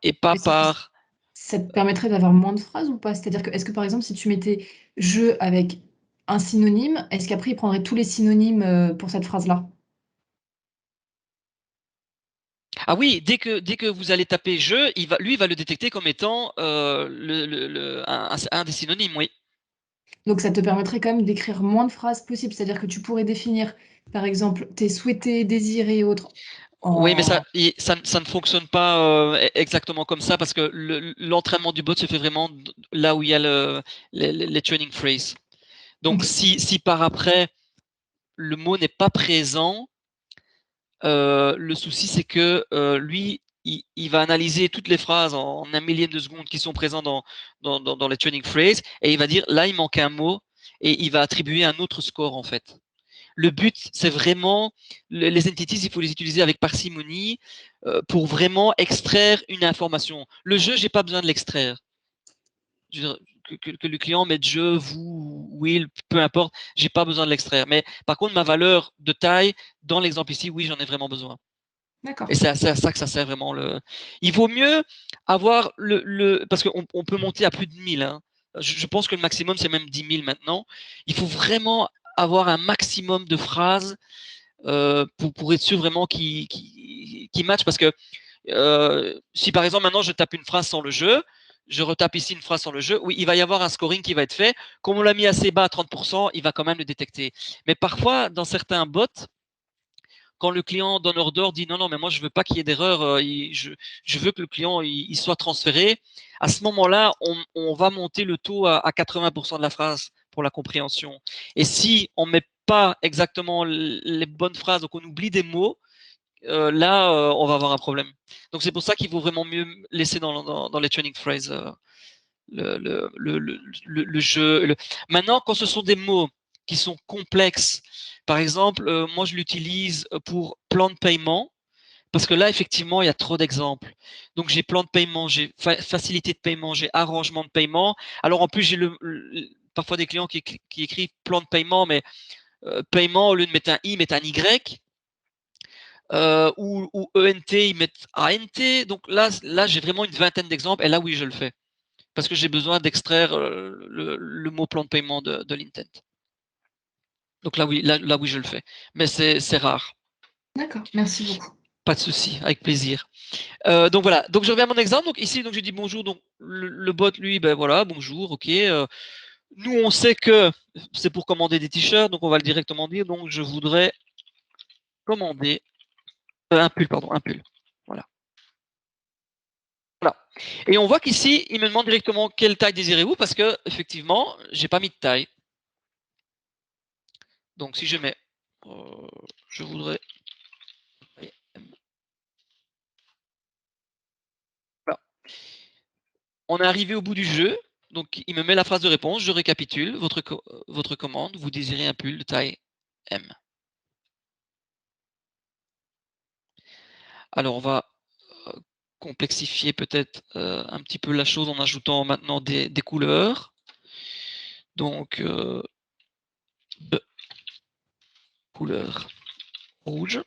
et pas Mais par. ça te permettrait d'avoir moins de phrases ou pas? C'est-à-dire que, est-ce que par exemple, si tu mettais je avec un synonyme, est-ce qu'après il prendrait tous les synonymes pour cette phrase-là? Ah oui, dès que vous allez taper je, lui il va le détecter comme étant un des synonymes, oui. Donc ça te permettrait quand même d'écrire moins de phrases possibles. C'est-à-dire que tu pourrais définir, par exemple, tes souhaités, désirés et autres. Oui, mais ça ne fonctionne pas exactement comme ça parce que l'entraînement du bot se fait vraiment là où il y a les training phrases. Donc, Ok. si par après le mot n'est pas présent, le souci c'est que lui, il va analyser toutes les phrases en un millième de seconde qui sont présentes dans les training phrases et il va dire là il manque un mot et il va attribuer un autre score en fait. Le but, c'est vraiment, les entities, il faut les utiliser avec parcimonie pour vraiment extraire une information. Le jeu, j'ai pas besoin de l'extraire. Que le client mette je, vous, will, peu importe, j'ai pas besoin de l'extraire. Mais par contre, ma valeur de taille, dans l'exemple ici, oui, j'en ai vraiment besoin. D'accord. Et c'est à ça que ça sert vraiment. Il vaut mieux avoir parce qu'on peut monter à plus de 1000. Hein. Je pense que le maximum, c'est même 10 000 maintenant. Il faut vraiment avoir un maximum de phrases pour être sûr vraiment qu'il match. Parce que si par exemple maintenant je tape une phrase sans le jeu, je retape ici une phrase sans le jeu, oui, il va y avoir un scoring qui va être fait. Comme on l'a mis assez bas à 30%, il va quand même le détecter. Mais parfois, dans certains bots, quand le client donneur d'ordre dit non, mais moi je veux pas qu'il y ait d'erreur, je veux que le client il soit transféré, à ce moment-là, on va monter le taux à 80% de la phrase pour la compréhension. Et si on met pas exactement les bonnes phrases, donc on oublie des mots, là, on va avoir un problème. Donc c'est pour ça qu'il vaut vraiment mieux laisser dans les training phrases le jeu. Maintenant, quand ce sont des mots qui sont complexes, par exemple, moi je l'utilise pour plan de paiement, parce que là, effectivement, il y a trop d'exemples. Donc j'ai plan de paiement, j'ai facilité de paiement, j'ai arrangement de paiement. Alors en plus, j'ai parfois des clients qui écrivent plan de paiement, mais paiement, au lieu de mettre un I, ils mettent un Y. Ou ENT, ils mettent ANT. Donc là j'ai vraiment une vingtaine d'exemples, et là, oui, je le fais. Parce que j'ai besoin d'extraire le mot plan de paiement de l'intent. Donc là oui, je le fais. Mais c'est rare. D'accord, merci beaucoup. Pas de souci, avec plaisir. Donc voilà, donc je reviens à mon exemple. Donc ici, donc je dis bonjour. Donc le bot, lui, ben voilà, bonjour, ok. Nous, on sait que c'est pour commander des t-shirts, donc on va le directement dire. Donc je voudrais commander un pull, pardon, un pull. Voilà. Voilà. Et on voit qu'ici, il me demande directement quelle taille désirez-vous, parce que effectivement, j'ai pas mis de taille. Donc si je mets, je voudrais. Voilà. On est arrivé au bout du jeu. Donc il me met la phrase de réponse. Je récapitule votre commande. Vous désirez un pull de taille M. Alors on va complexifier peut-être un petit peu la chose en ajoutant maintenant des couleurs. Donc couleur rouge.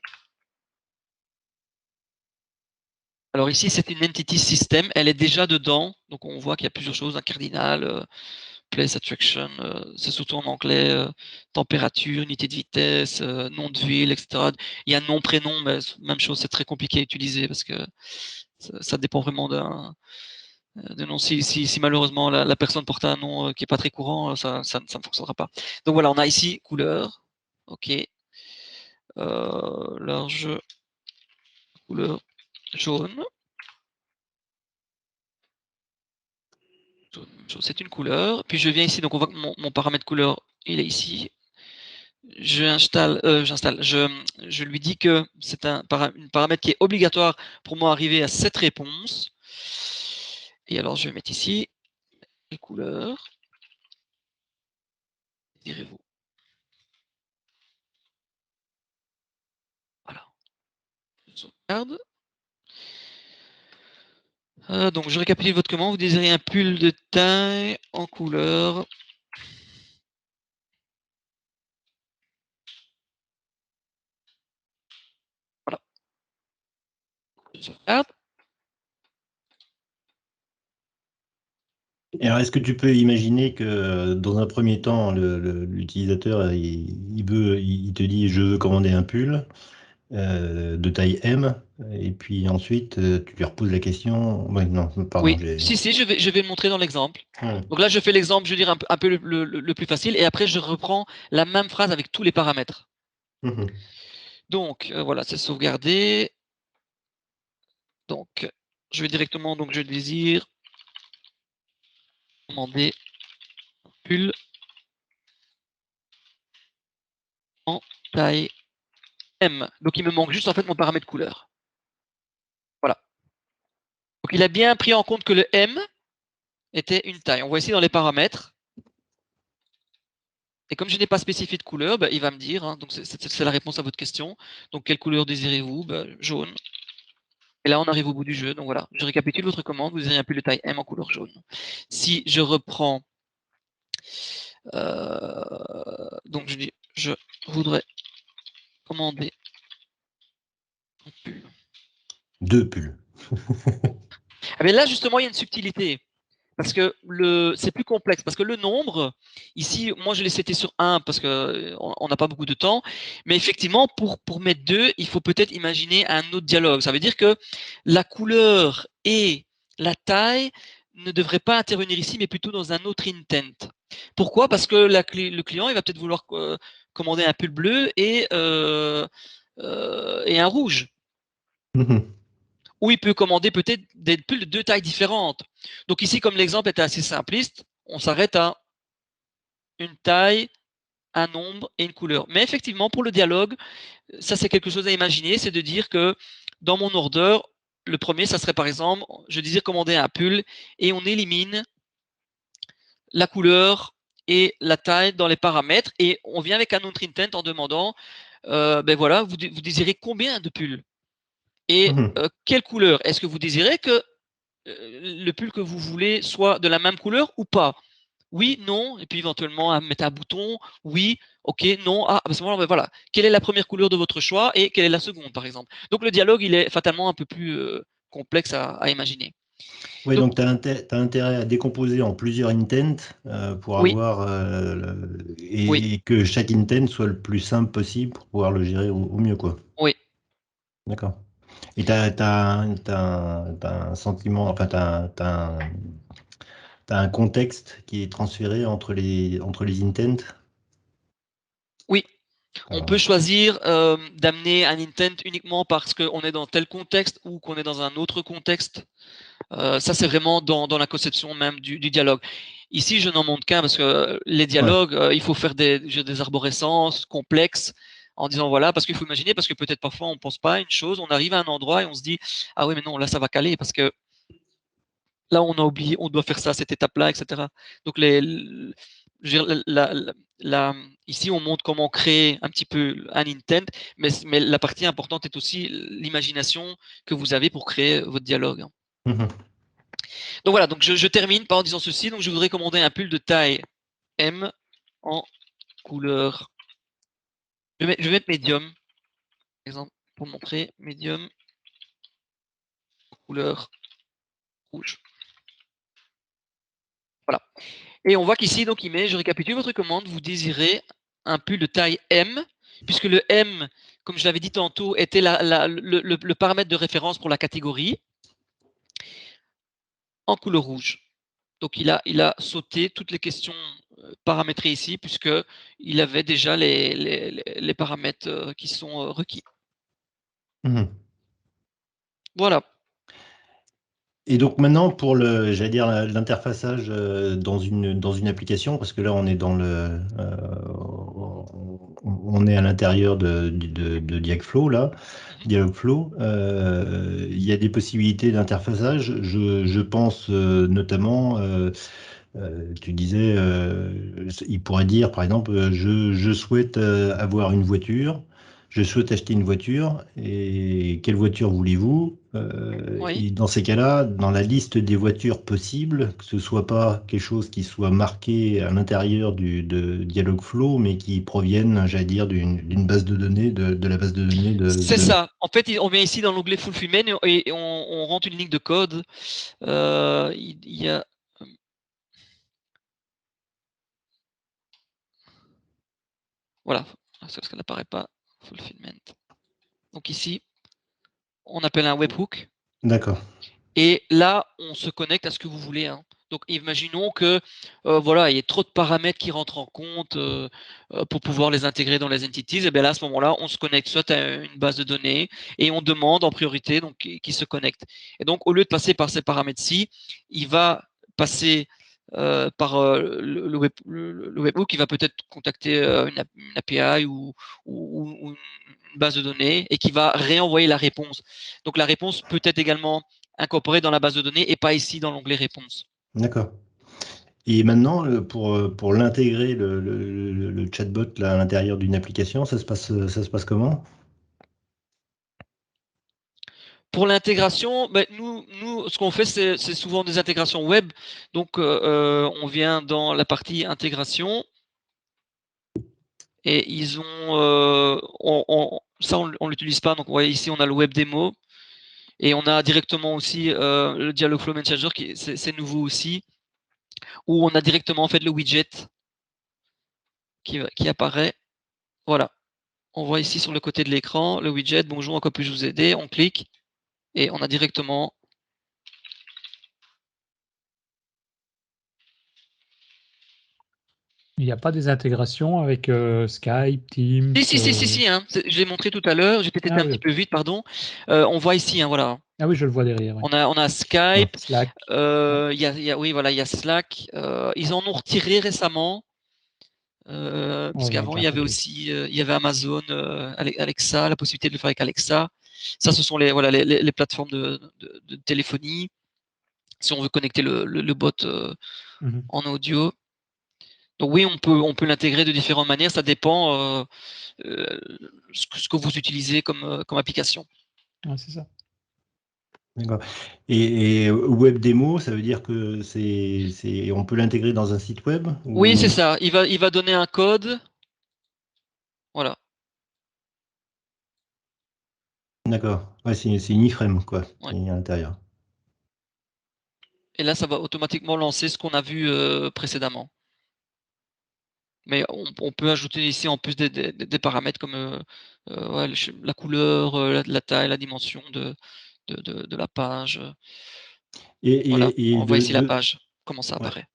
Alors ici, c'est une entity system, elle est déjà dedans, donc on voit qu'il y a plusieurs choses, un cardinal, place attraction, c'est surtout en anglais, température, unité de vitesse, nom de ville, etc. Il y a nom, prénom, mais même chose, c'est très compliqué à utiliser parce que ça dépend vraiment de nom. Si malheureusement la personne porte un nom qui n'est pas très courant, ça ne fonctionnera pas. Donc voilà, on a ici couleur. OK. Large couleur jaune. C'est une couleur. Puis je viens ici, donc on voit que mon paramètre couleur, il est ici. Je lui dis que c'est un paramètre qui est obligatoire pour moi arriver à cette réponse. Et alors, je vais mettre ici les couleurs. Direz-vous. Voilà. Je sauvegarde. Donc, je récapitule votre commande. Vous désirez un pull de taille en couleur. Voilà. Je sauvegarde. Et alors, est-ce que tu peux imaginer que dans un premier temps, l'utilisateur, il te dit je veux commander un pull de taille M, et puis ensuite tu lui reposes la question. Ouais, non, pardon. Oui, si, je vais le montrer dans l'exemple. Ouais. Donc là, je fais l'exemple, je veux dire, un peu le plus facile, et après, je reprends la même phrase avec tous les paramètres. Mhm. Donc, voilà, c'est sauvegardé. Donc, je vais directement, donc je désire commander un pull en taille M. Donc, il me manque juste en fait mon paramètre couleur. Voilà. Donc, il a bien pris en compte que le M était une taille. On voit ici dans les paramètres. Et comme je n'ai pas spécifié de couleur, bah, il va me dire, hein, donc c'est la réponse à votre question. Donc, quelle couleur désirez-vous? Bah, jaune. Et là, on arrive au bout du jeu. Donc voilà, je récapitule votre commande. Vous désirez un pull de taille M en couleur jaune. Si je reprends, donc je dis, je voudrais commander un pull. 2 pulls. Ah bien là, justement, il y a une subtilité. Parce que c'est plus complexe. Parce que le nombre, ici, moi, je l'ai seté sur 1 parce qu'on n'a pas beaucoup de temps. Mais effectivement, pour mettre 2, il faut peut-être imaginer un autre dialogue. Ça veut dire que la couleur et la taille ne devraient pas intervenir ici, mais plutôt dans un autre intent. Pourquoi? Parce que le client, il va peut-être vouloir commander un pull bleu et un rouge. Mhm. Ou il peut commander peut-être des pulls de 2 tailles différentes. Donc ici, comme l'exemple était assez simpliste, on s'arrête à une taille, un nombre et une couleur. Mais effectivement, pour le dialogue, ça c'est quelque chose à imaginer, c'est de dire que dans mon order, le premier, ça serait par exemple, je désire commander un pull et on élimine la couleur et la taille dans les paramètres et on vient avec un autre intent en demandant, ben voilà, vous désirez combien de pulls et quelle couleur? Est-ce que vous désirez que le pull que vous voulez soit de la même couleur ou pas? Oui, non, et puis éventuellement mettre un bouton, oui, ok, non, ah, à ce moment-là, ben voilà, quelle est la première couleur de votre choix et quelle est la seconde, par exemple. Donc le dialogue, il est fatalement un peu plus complexe à imaginer. Oui, donc tu as intérêt à décomposer en plusieurs intents pour Oui. avoir Oui. et que chaque intent soit le plus simple possible pour pouvoir le gérer au mieux, quoi. Oui. D'accord. Et tu as un sentiment, enfin, tu as un contexte qui est transféré entre les intents? Oui. Alors, On peut choisir d'amener un intent uniquement parce qu'on est dans tel contexte ou qu'on est dans un autre contexte. Ça, c'est vraiment dans la conception même du dialogue. Ici, je n'en montre qu'un parce que les dialogues, il faut faire des arborescences complexes en disant voilà, parce qu'il faut imaginer, parce que peut-être parfois on ne pense pas à une chose, on arrive à un endroit et on se dit ah oui, mais non, là ça va caler parce que là on a oublié, on doit faire ça à cette étape-là, etc. Donc je veux dire, ici on montre comment créer un petit peu un intent, mais la partie importante est aussi l'imagination que vous avez pour créer votre dialogue. Donc voilà, donc je termine en disant ceci. Donc je voudrais commander un pull de taille M en couleur. Je vais mettre médium, par exemple, pour montrer médium couleur rouge. Voilà. Et on voit qu'ici, donc il met, je récapitule votre commande, vous désirez un pull de taille M, puisque le M, comme je l'avais dit tantôt, était le paramètre de référence pour la catégorie. en couleur rouge. Donc il a sauté toutes les questions paramétrées ici, puisqu'il avait déjà les paramètres qui sont requis. Mhm. Voilà. Et donc maintenant, pour j'allais dire l'interfaçage dans une application, parce que là on est on est à l'intérieur de Dialogflow là, Dialogflow. Il y a des possibilités d'interfaçage. Je pense notamment, tu disais, il pourrait dire par exemple, je souhaite avoir une voiture. Je souhaite acheter une voiture et quelle voiture voulez-vous? Oui. Et dans ces cas-là, dans la liste des voitures possibles, que ce soit pas quelque chose qui soit marqué à l'intérieur de Dialogflow, mais qui provienne, j'allais dire, d'une base de données, de la base de données C'est ça. En fait, on vient ici dans l'onglet Fulfillment et on rentre une ligne de code. Il y a voilà, c'est parce qu'elle n'apparaît pas. Fulfillment. Donc ici, on appelle un webhook. D'accord. Et là, on se connecte à ce que vous voulez. Hein. Donc, imaginons que voilà, il y ait trop de paramètres qui rentrent en compte pour pouvoir les intégrer dans les entities. Et bien là, à ce moment-là, on se connecte soit à une base de données et on demande en priorité donc qui se connecte. Et donc, au lieu de passer par ces paramètres-ci, il va passer par le webhook, il va peut-être contacter une API ou une base de données et qui va réenvoyer la réponse. Donc la réponse peut être également incorporée dans la base de données et pas ici dans l'onglet réponse. D'accord. Et maintenant, pour l'intégrer, le chatbot là, à l'intérieur d'une application, ça se passe comment? Pour l'intégration, ben, nous, ce qu'on fait, c'est souvent des intégrations web. Donc, on vient dans la partie intégration et ils ont, ça, on l'utilise pas. Donc, vous voyez ici, on a le web démo et on a directement aussi le Dialogflow Messenger qui c'est nouveau aussi, où on a directement en fait le widget qui apparaît. Voilà. On voit ici sur le côté de l'écran le widget. Bonjour, en quoi puis-je vous aider? On clique et on a directement. Il n'y a pas des intégrations avec Skype, Teams. Si, hein. Je l'ai montré tout à l'heure. J'ai peut-être été un petit peu vite, pardon. On voit ici, hein, voilà. Ah oui, je le vois derrière. Ouais. On a Skype, Slack. Oui, voilà, il y a Slack. Ils en ont retiré récemment. Puisqu'avant, il y avait aussi il y avait Amazon, Alexa, la possibilité de le faire avec Alexa. Ça, ce sont les plateformes de téléphonie. Si on veut connecter le bot en audio. Donc oui, on peut l'intégrer de différentes manières. Ça dépend ce que vous utilisez comme application. Ouais, c'est ça. D'accord. Et web démo, ça veut dire que on peut l'intégrer dans un site web? Oui, c'est ça. Il va donner un code. Voilà. D'accord. Ouais, c'est une iframe, quoi, Ouais. qui est à l'intérieur. Et là, ça va automatiquement lancer ce qu'on a vu précédemment. Mais on peut ajouter ici en plus des paramètres comme la couleur, la taille, la dimension de la page. Voilà, on voit ici la page, comment ça apparaît.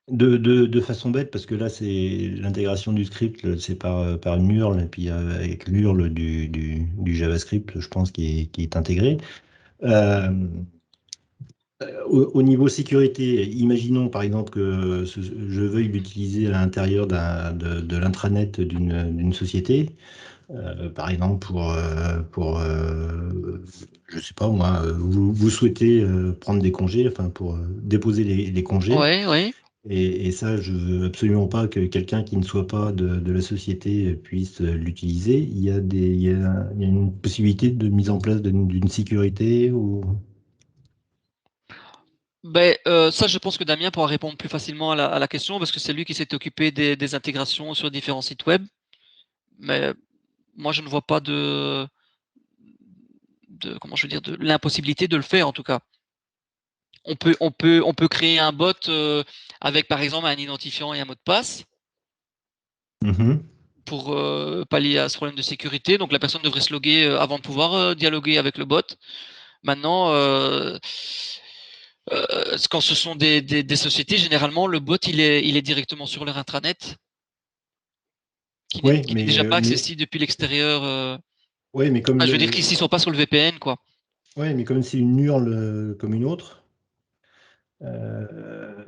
De façon bête, parce que là, c'est l'intégration du script, c'est par une URL, et puis avec l'URL du JavaScript, je pense, qui est intégré. Au niveau sécurité, imaginons par exemple que je veuille l'utiliser à l'intérieur de l'intranet d'une société, par exemple pour je sais pas moi, vous souhaitez prendre des congés, enfin pour déposer les congés. Ouais. Et ça, je veux absolument pas que quelqu'un qui ne soit pas de la société puisse l'utiliser. Il y a une possibilité de mise en place d'une sécurité ou... Ben, ça, je pense que Damien pourra répondre plus facilement à la question parce que c'est lui qui s'est occupé des intégrations sur différents sites web. Mais moi, je ne vois pas comment je veux dire, de l'impossibilité de le faire en tout cas. On peut créer un bot avec par exemple un identifiant et un mot de passe pour pallier à ce problème de sécurité. Donc la personne devrait se loguer avant de pouvoir dialoguer avec le bot. Maintenant, Quand ce sont des sociétés, généralement, le bot, il est directement sur leur intranet, qui Oui, n'est déjà pas accessible depuis l'extérieur. mais comme Je veux dire qu'ils ne sont pas sur le VPN, quoi. ouais, mais comme c'est une URL comme une autre,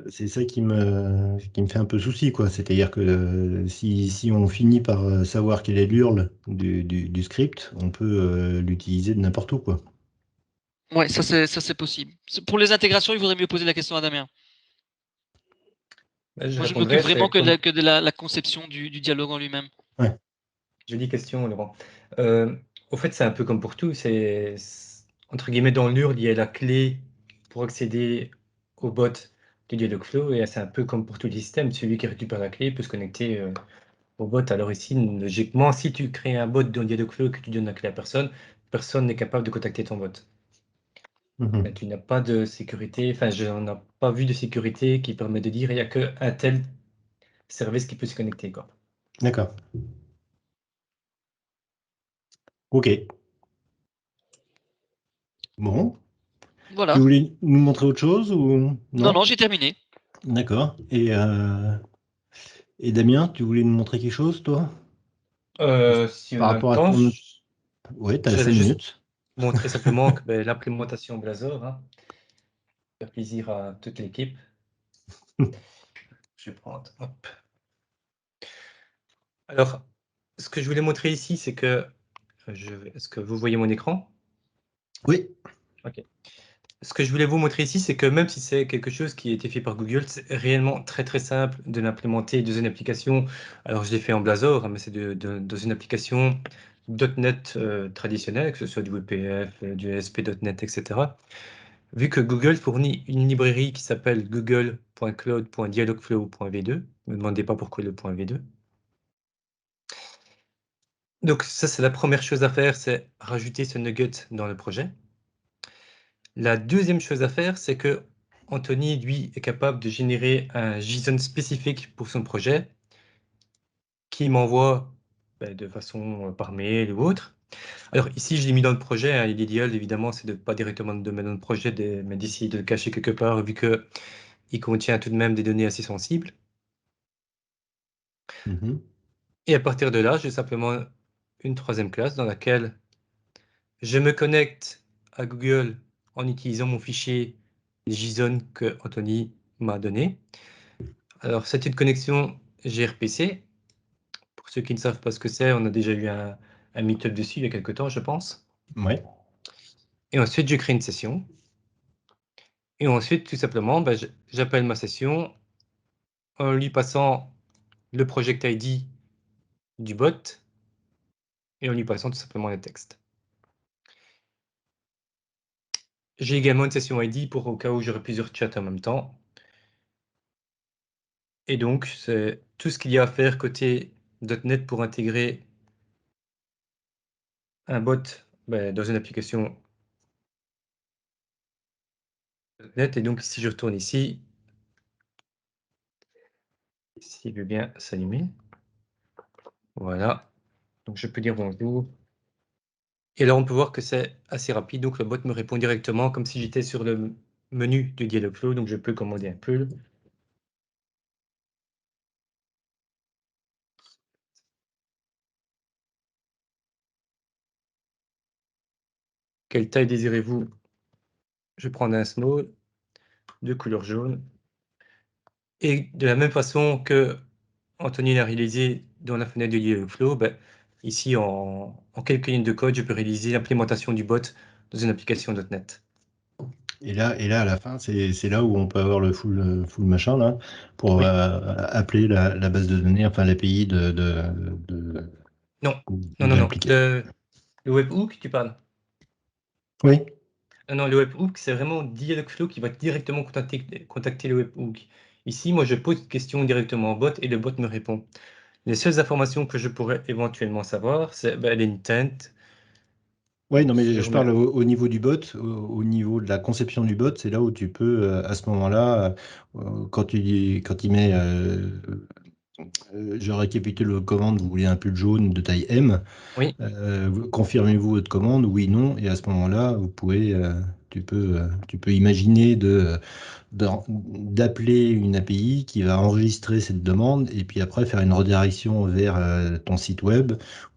c'est ça qui me fait un peu souci, quoi. C'est-à-dire que si on finit par savoir quelle est l'URL du script, on peut l'utiliser de n'importe où, quoi. Ouais, ça c'est possible. Pour les intégrations, il faudrait mieux poser la question à Damien. Je Moi, je répondrai, m'occupe vraiment c'est comme... que de la conception du dialogue en lui-même. Jolie question, Laurent. Au fait, c'est un peu comme pour tout. Entre guillemets, dans l'URL, il y a la clé pour accéder au bot du Dialogflow. Et c'est un peu comme pour tout le système. Celui qui récupère la clé peut se connecter au bot. Alors ici, logiquement, si tu crées un bot dans Dialogflow et que tu donnes la clé à personne n'est capable de contacter ton bot. Mhm. Et tu n'as pas de sécurité. Enfin, je n'ai pas vu de sécurité qui permet de dire il n'y a qu'un tel service qui peut se connecter, quoi. D'accord. Ok. Bon. Voilà. Tu voulais nous montrer autre chose ou Non, j'ai terminé. D'accord. Et Damien, tu voulais nous montrer quelque chose, toi? Si on Par a le rapport à temps, ton... Oui, tu as j'allais 5 juste minutes. montrer simplement que l'implémentation Blazor, faire plaisir à toute l'équipe. Je vais prendre, hop. Alors, ce que je voulais montrer ici, c'est que est-ce que vous voyez mon écran? Oui. Ok. Ce que je voulais vous montrer ici, c'est que même si c'est quelque chose qui a été fait par Google, c'est réellement très très simple de l'implémenter dans une application. Alors, je l'ai fait en Blazor, mais c'est dans une application .NET traditionnelle, que ce soit du WPF, du ASP.NET, etc. Vu que Google fournit une librairie qui s'appelle google.cloud.dialogflow.v2, ne me demandez pas pourquoi le .v2. Donc ça, c'est la première chose à faire, c'est rajouter ce nugget dans le projet. La deuxième chose à faire, c'est que Anthony, lui, est capable de générer un JSON spécifique pour son projet, qui m'envoie de façon par mail ou autre. Alors ici, je l'ai mis dans le projet. L'idéal, évidemment, c'est de ne pas directement le mettre dans le projet, mais d'essayer de le cacher quelque part, vu que il contient tout de même des données assez sensibles. Mhm. Et à partir de là, j'ai simplement une troisième classe dans laquelle je me connecte à Google en utilisant mon fichier JSON que Anthony m'a donné. Alors, c'est une connexion gRPC. Pour ceux qui ne savent pas ce que c'est, on a déjà eu un meet-up dessus il y a quelques temps, je pense. Ouais. Et ensuite, je crée une session. Et ensuite, tout simplement, j'appelle ma session en lui passant le project ID du bot et en lui passant tout simplement le texte. J'ai également une session ID pour au cas où j'aurai plusieurs chats en même temps. Et donc, c'est tout ce qu'il y a à faire côté .NET pour intégrer un bot dans une application .NET. Et donc, si je retourne ici, s'il veut bien s'allumer. Voilà. Donc, je peux dire bonjour. Et alors, on peut voir que c'est assez rapide. Donc, le bot me répond directement comme si j'étais sur le menu du Dialogflow. Donc, je peux commander un pull. Quelle taille désirez-vous? Je prends un small de couleur jaune. Et de la même façon que Anthony l'a réalisé dans la fenêtre de Dialogflow, ici, en quelques lignes de code, je peux réaliser l'implémentation du bot dans une application .NET. Et là, à la fin, c'est là où on peut avoir le full machin, là, pour Oui. appeler la base de données, enfin l'API Non, de l'application. le webhook, tu parles? Oui. Non, le webhook, c'est vraiment Dialogflow qui va directement contacter le webhook. Ici, moi, je pose une question directement au bot et le bot me répond. Les seules informations que je pourrais éventuellement savoir, c'est l'intent. Oui, non, mais sur je parle au niveau du bot, au niveau de la conception du bot, c'est là où tu peux, à ce moment-là, quand il met, je récapitule votre commande, vous voulez un pull jaune de taille M, Oui. confirmez-vous votre commande, oui, non, et à ce moment-là, vous pouvez Tu peux imaginer d'appeler une API qui va enregistrer cette demande et puis après faire une redirection vers ton site web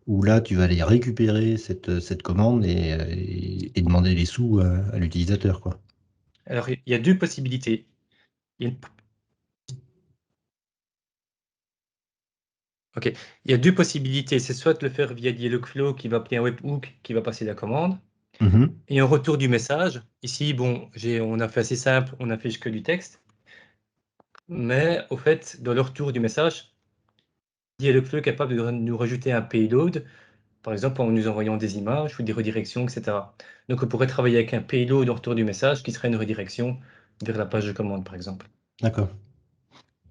où là, tu vas aller récupérer cette commande et demander les sous à l'utilisateur, quoi. Alors, il y a deux possibilités. Il y a une- Ok. Il y a deux possibilités. C'est soit de le faire via Dialogflow qui va appeler un webhook qui va passer la commande. Mhm. Et en retour du message, ici, bon, on a fait assez simple, on a fait que du texte. Mais au fait, dans le retour du message, Dialogflow est capable de nous rajouter un payload, par exemple en nous envoyant des images ou des redirections, etc. Donc on pourrait travailler avec un payload en retour du message qui serait une redirection vers la page de commande, par exemple. D'accord.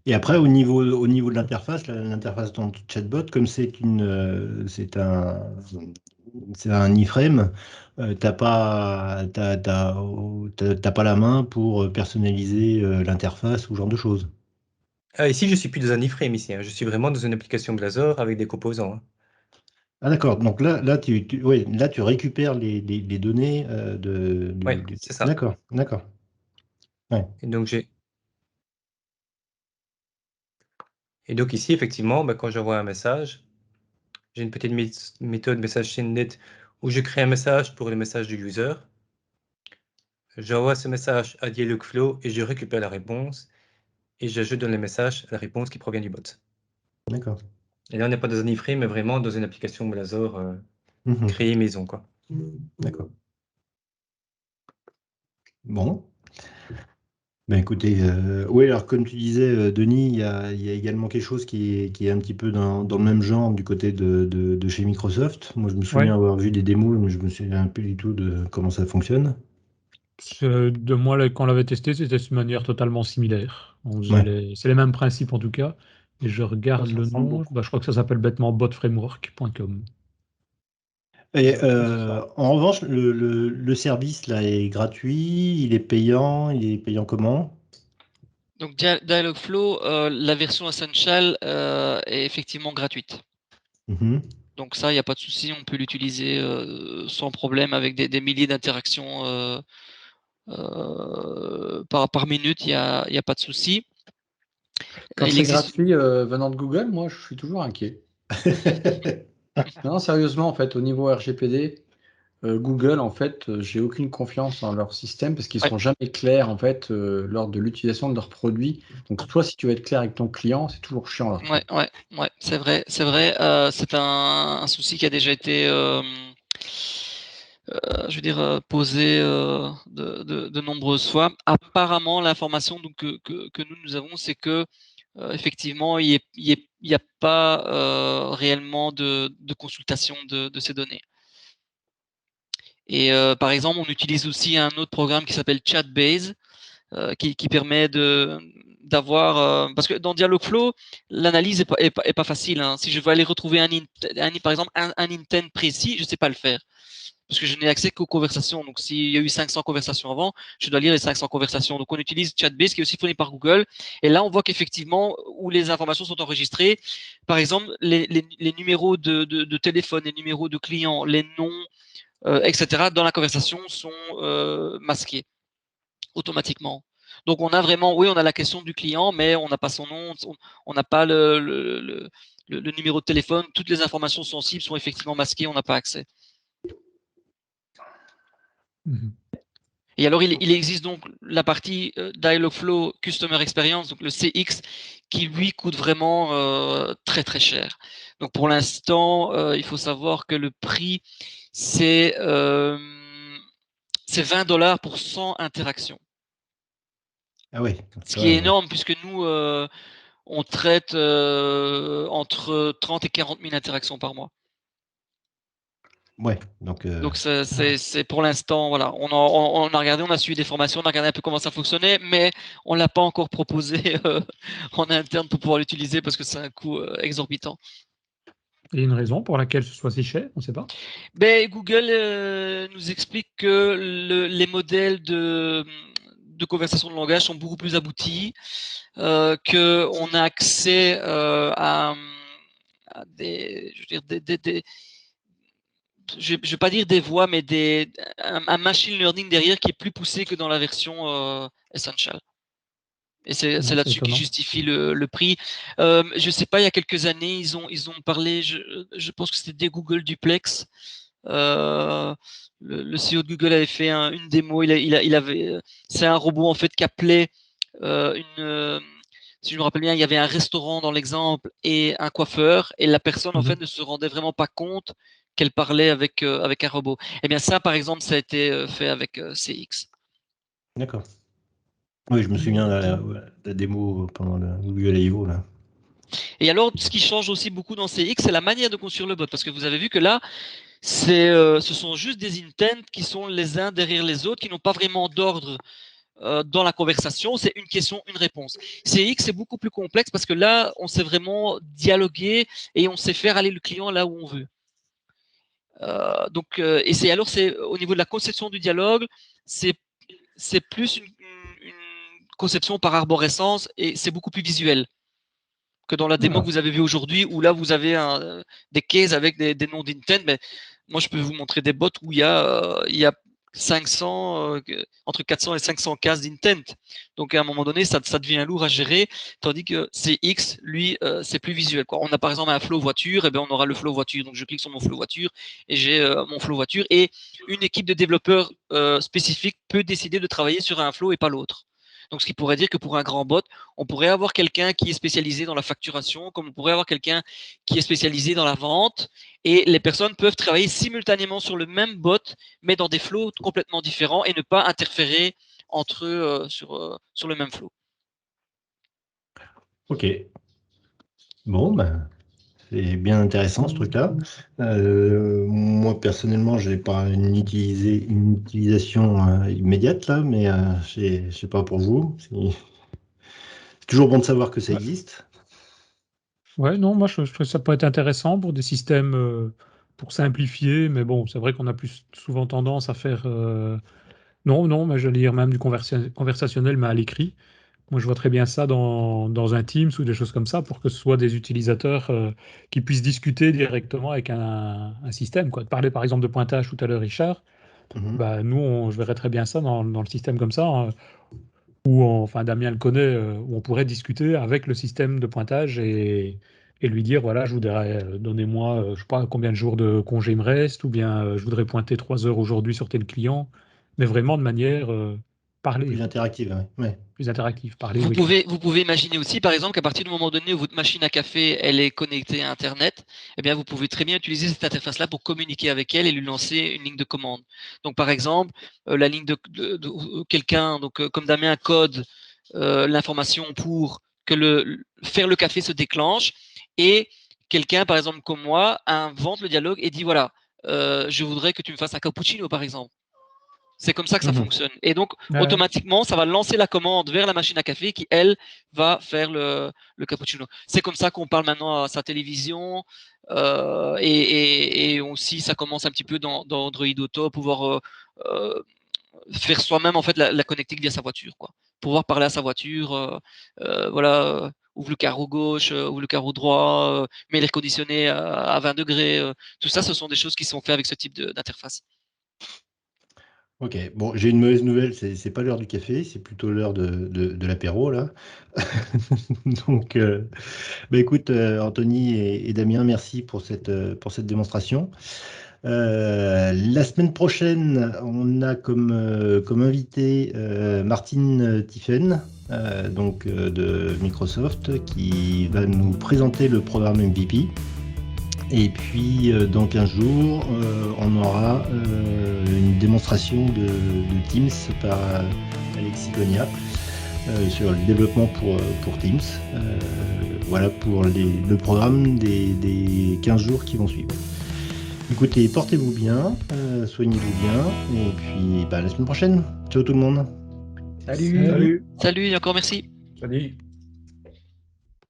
Et après, au niveau de l'interface, l'interface de ton chatbot, comme c'est un iframe, t'as pas la main pour personnaliser l'interface ou ce genre de choses. Ah, ici, je suis plus dans un iframe ici, hein. Je suis vraiment dans une application Blazor avec des composants, hein. Ah d'accord, donc ouais, là tu récupères les données Oui, c'est ça. D'accord, d'accord. Ouais. Et donc, ici, effectivement, quand j'envoie un message, j'ai une petite méthode message chainnet où je crée un message pour le message du user. J'envoie ce message à Dialogflow et je récupère la réponse et j'ajoute dans le message la réponse qui provient du bot. D'accord. Et là, on n'est pas dans un iframe, mais vraiment dans une application Blazor Mhm. créée maison, quoi. D'accord. Bon. Ben écoutez, oui, alors comme tu disais, Denis, il y a également quelque chose qui est un petit peu dans le même genre du côté de chez Microsoft. Moi, je me souviens Ouais. avoir vu des démos, mais je me souviens un peu du tout de comment ça fonctionne. De moi, quand on l'avait testé, c'était de manière totalement similaire. Ouais. C'est les mêmes principes en tout cas. Et je regarde Ça le ressemble nom, beaucoup. je crois que ça s'appelle bêtement botframework.com. Et C'est ça. en revanche, le service là est gratuit, il est payant comment? Donc Dialogflow, la version Essential est effectivement gratuite. Mhm. Donc ça, il n'y a pas de souci, on peut l'utiliser sans problème avec des milliers d'interactions par minute, il n'y a pas de souci. Quand Il c'est existe. gratuit venant de Google, moi, je suis toujours inquiet. Non, sérieusement, en fait, au niveau RGPD, Google, en fait, j'ai aucune confiance en leur système parce qu'ils Ouais. sont jamais clairs, en fait, lors de l'utilisation de leurs produits. Donc, toi, si tu veux être clair avec ton client, c'est toujours chiant leur truc. Ouais, c'est vrai, c'est vrai. C'est un souci qui a déjà été, je veux dire, posé de nombreuses fois. Apparemment, l'information donc, que nous avons, c'est que effectivement, il n'y a pas réellement de consultation de ces données. Et par exemple, on utilise aussi un autre programme qui s'appelle Chatbase, qui permet d'avoir parce que dans Dialogflow, l'analyse est pas facile, hein. Si je veux aller retrouver par exemple un intent précis, je sais pas le faire parce que je n'ai accès qu'aux conversations. Donc s'il y a eu 500 conversations avant, je dois lire les 500 conversations. Donc on utilise Chatbase qui est aussi fourni par Google et là on voit qu'effectivement où les informations sont enregistrées, par exemple les numéros de téléphone, les numéros de clients, les noms, etc. dans la conversation sont masqués automatiquement. Donc on a vraiment, oui, on a la question du client, mais on n'a pas son nom, on n'a pas le numéro de téléphone. Toutes les informations sensibles sont effectivement masquées, on n'a pas accès. Mhm. Et alors il existe donc la partie Dialogflow Customer Experience, donc le CX, qui lui coûte vraiment très très cher. Donc pour l'instant, il faut savoir que le prix c'est 20$ pour 100 interactions. Ah ouais, Ce quand qui est même. énorme puisque nous, on traite entre 30 et 40 000 interactions par mois. Ouais, donc Donc c'est pour l'instant, voilà, on a regardé, on a suivi des formations, on a regardé un peu comment ça fonctionnait, mais on l'a pas encore proposé en interne pour pouvoir l'utiliser parce que c'est un coût exorbitant. Et une raison pour laquelle ce soit si cher, on ne sait pas. Ben, Google nous explique que les modèles de conversation de langage sont beaucoup plus aboutis, qu'on a accès à des, je veux dire, je vais pas dire des voix, mais un machine learning derrière qui est plus poussé que dans la version Essential. Et c'est c'est là-dessus qui étonnant. justifie le prix. Je sais pas, il y a quelques années, ils ont parlé, je pense que c'était des Google Duplex. Le CEO de Google avait fait une démo. Il avait, c'est un robot en fait qui appelait si je me rappelle bien, il y avait un restaurant dans l'exemple et un coiffeur, et la personne en fait ne se rendait vraiment pas compte qu'elle parlait avec un robot. Eh bien ça, par exemple, ça a été fait avec CX. D'accord. Oui, je me souviens de la démo pendant le Google I.O. là. Et alors, ce qui change aussi beaucoup dans CX, c'est la manière de construire le bot, parce que vous avez vu que là, ce sont juste des intents qui sont les uns derrière les autres, qui n'ont pas vraiment d'ordre dans la conversation. C'est une question, une réponse. CX, c'est beaucoup plus complexe parce que là, on sait vraiment dialoguer et on sait faire aller le client là où on veut. Et c'est au niveau de la conception du dialogue, c'est plus une conception par arborescence et c'est beaucoup plus visuel que dans la démo que vous avez vue aujourd'hui, où là vous avez des cases avec des noms d'intent. Mais moi, je peux vous montrer des bots où il y a 500, entre 400 et 500 cases d'intent. Donc à un moment donné, ça devient lourd à gérer, tandis que CX, lui, c'est plus visuel, quoi. On a par exemple un flow voiture, et bien on aura le flow voiture. Donc je clique sur mon flow voiture et j'ai mon flow voiture. Et une équipe de développeurs spécifiques peut décider de travailler sur un flow et pas l'autre. Donc, ce qui pourrait dire que pour un grand bot, on pourrait avoir quelqu'un qui est spécialisé dans la facturation, comme on pourrait avoir quelqu'un qui est spécialisé dans la vente, et les personnes peuvent travailler simultanément sur le même bot, mais dans des flows complètement différents et ne pas interférer entre eux sur le même flow. Ok. Bon, ben, c'est bien intéressant ce truc-là. Moi, personnellement, je n'ai pas une utilisation immédiate là, mais je sais pas pour vous. C'est toujours bon de savoir que ça existe. Ouais, non, moi je trouve que ça peut être intéressant pour des systèmes pour simplifier, mais bon, c'est vrai qu'on a plus souvent tendance à faire. Non, mais je veux dire même du conversationnel, mais à l'écrit. Moi, je vois très bien ça dans un Teams ou des choses comme ça pour que ce soit des utilisateurs qui puissent discuter directement avec un système, quoi. De parler par exemple de pointage tout à l'heure, Richard. Mhm. Bah, nous, je verrais très bien ça dans le système comme ça, hein, où enfin Damien le connaît, où on pourrait discuter avec le système de pointage et lui dire voilà, je voudrais donnez-moi, je sais pas combien de jours de congé il me reste, ou bien je voudrais pointer 3 heures aujourd'hui sur tel client, mais vraiment de manière parlée, Plus quoi. interactive, ouais. Plus interactive, parler, Vous oui. pouvez imaginer aussi, par exemple, qu'à partir du moment donné où votre machine à café elle est connectée à Internet, eh bien, vous pouvez très bien utiliser cette interface-là pour communiquer avec elle et lui lancer une ligne de commande. Donc, par exemple, la ligne de quelqu'un, donc comme Damien code l'information pour que faire le café se déclenche, et quelqu'un, par exemple comme moi, invente le dialogue et dit voilà, je voudrais que tu me fasses un cappuccino, par exemple. C'est comme ça que ça fonctionne. Et donc, automatiquement, ça va lancer la commande vers la machine à café qui, elle, va faire le cappuccino. C'est comme ça qu'on parle maintenant à sa télévision. Et aussi, ça commence un petit peu dans Android Auto, pouvoir faire soi-même en fait la connectique via sa voiture, quoi. Pouvoir parler à sa voiture, voilà, ouvre le carreau gauche, ouvre le carreau droit, mets l'air conditionné à 20 degrés. Tout ça, ce sont des choses qui sont faites avec ce type d'interface. Ok, bon, j'ai une mauvaise nouvelle, c'est pas l'heure du café, c'est plutôt l'heure de l'apéro, là. Donc, bah, écoute, Anthony et Damien, merci pour cette démonstration. La semaine prochaine, on a comme invité Martine Tiffen, donc de Microsoft, qui va nous présenter le programme MVP. Et puis, dans 15 jours, on aura une démonstration de Teams par Alexis Gonia sur le développement pour Teams. Voilà pour le programme des 15 jours qui vont suivre. Écoutez, portez-vous bien, soignez-vous bien, et puis la semaine prochaine. Ciao tout le monde. Salut. Salut et encore merci. Salut.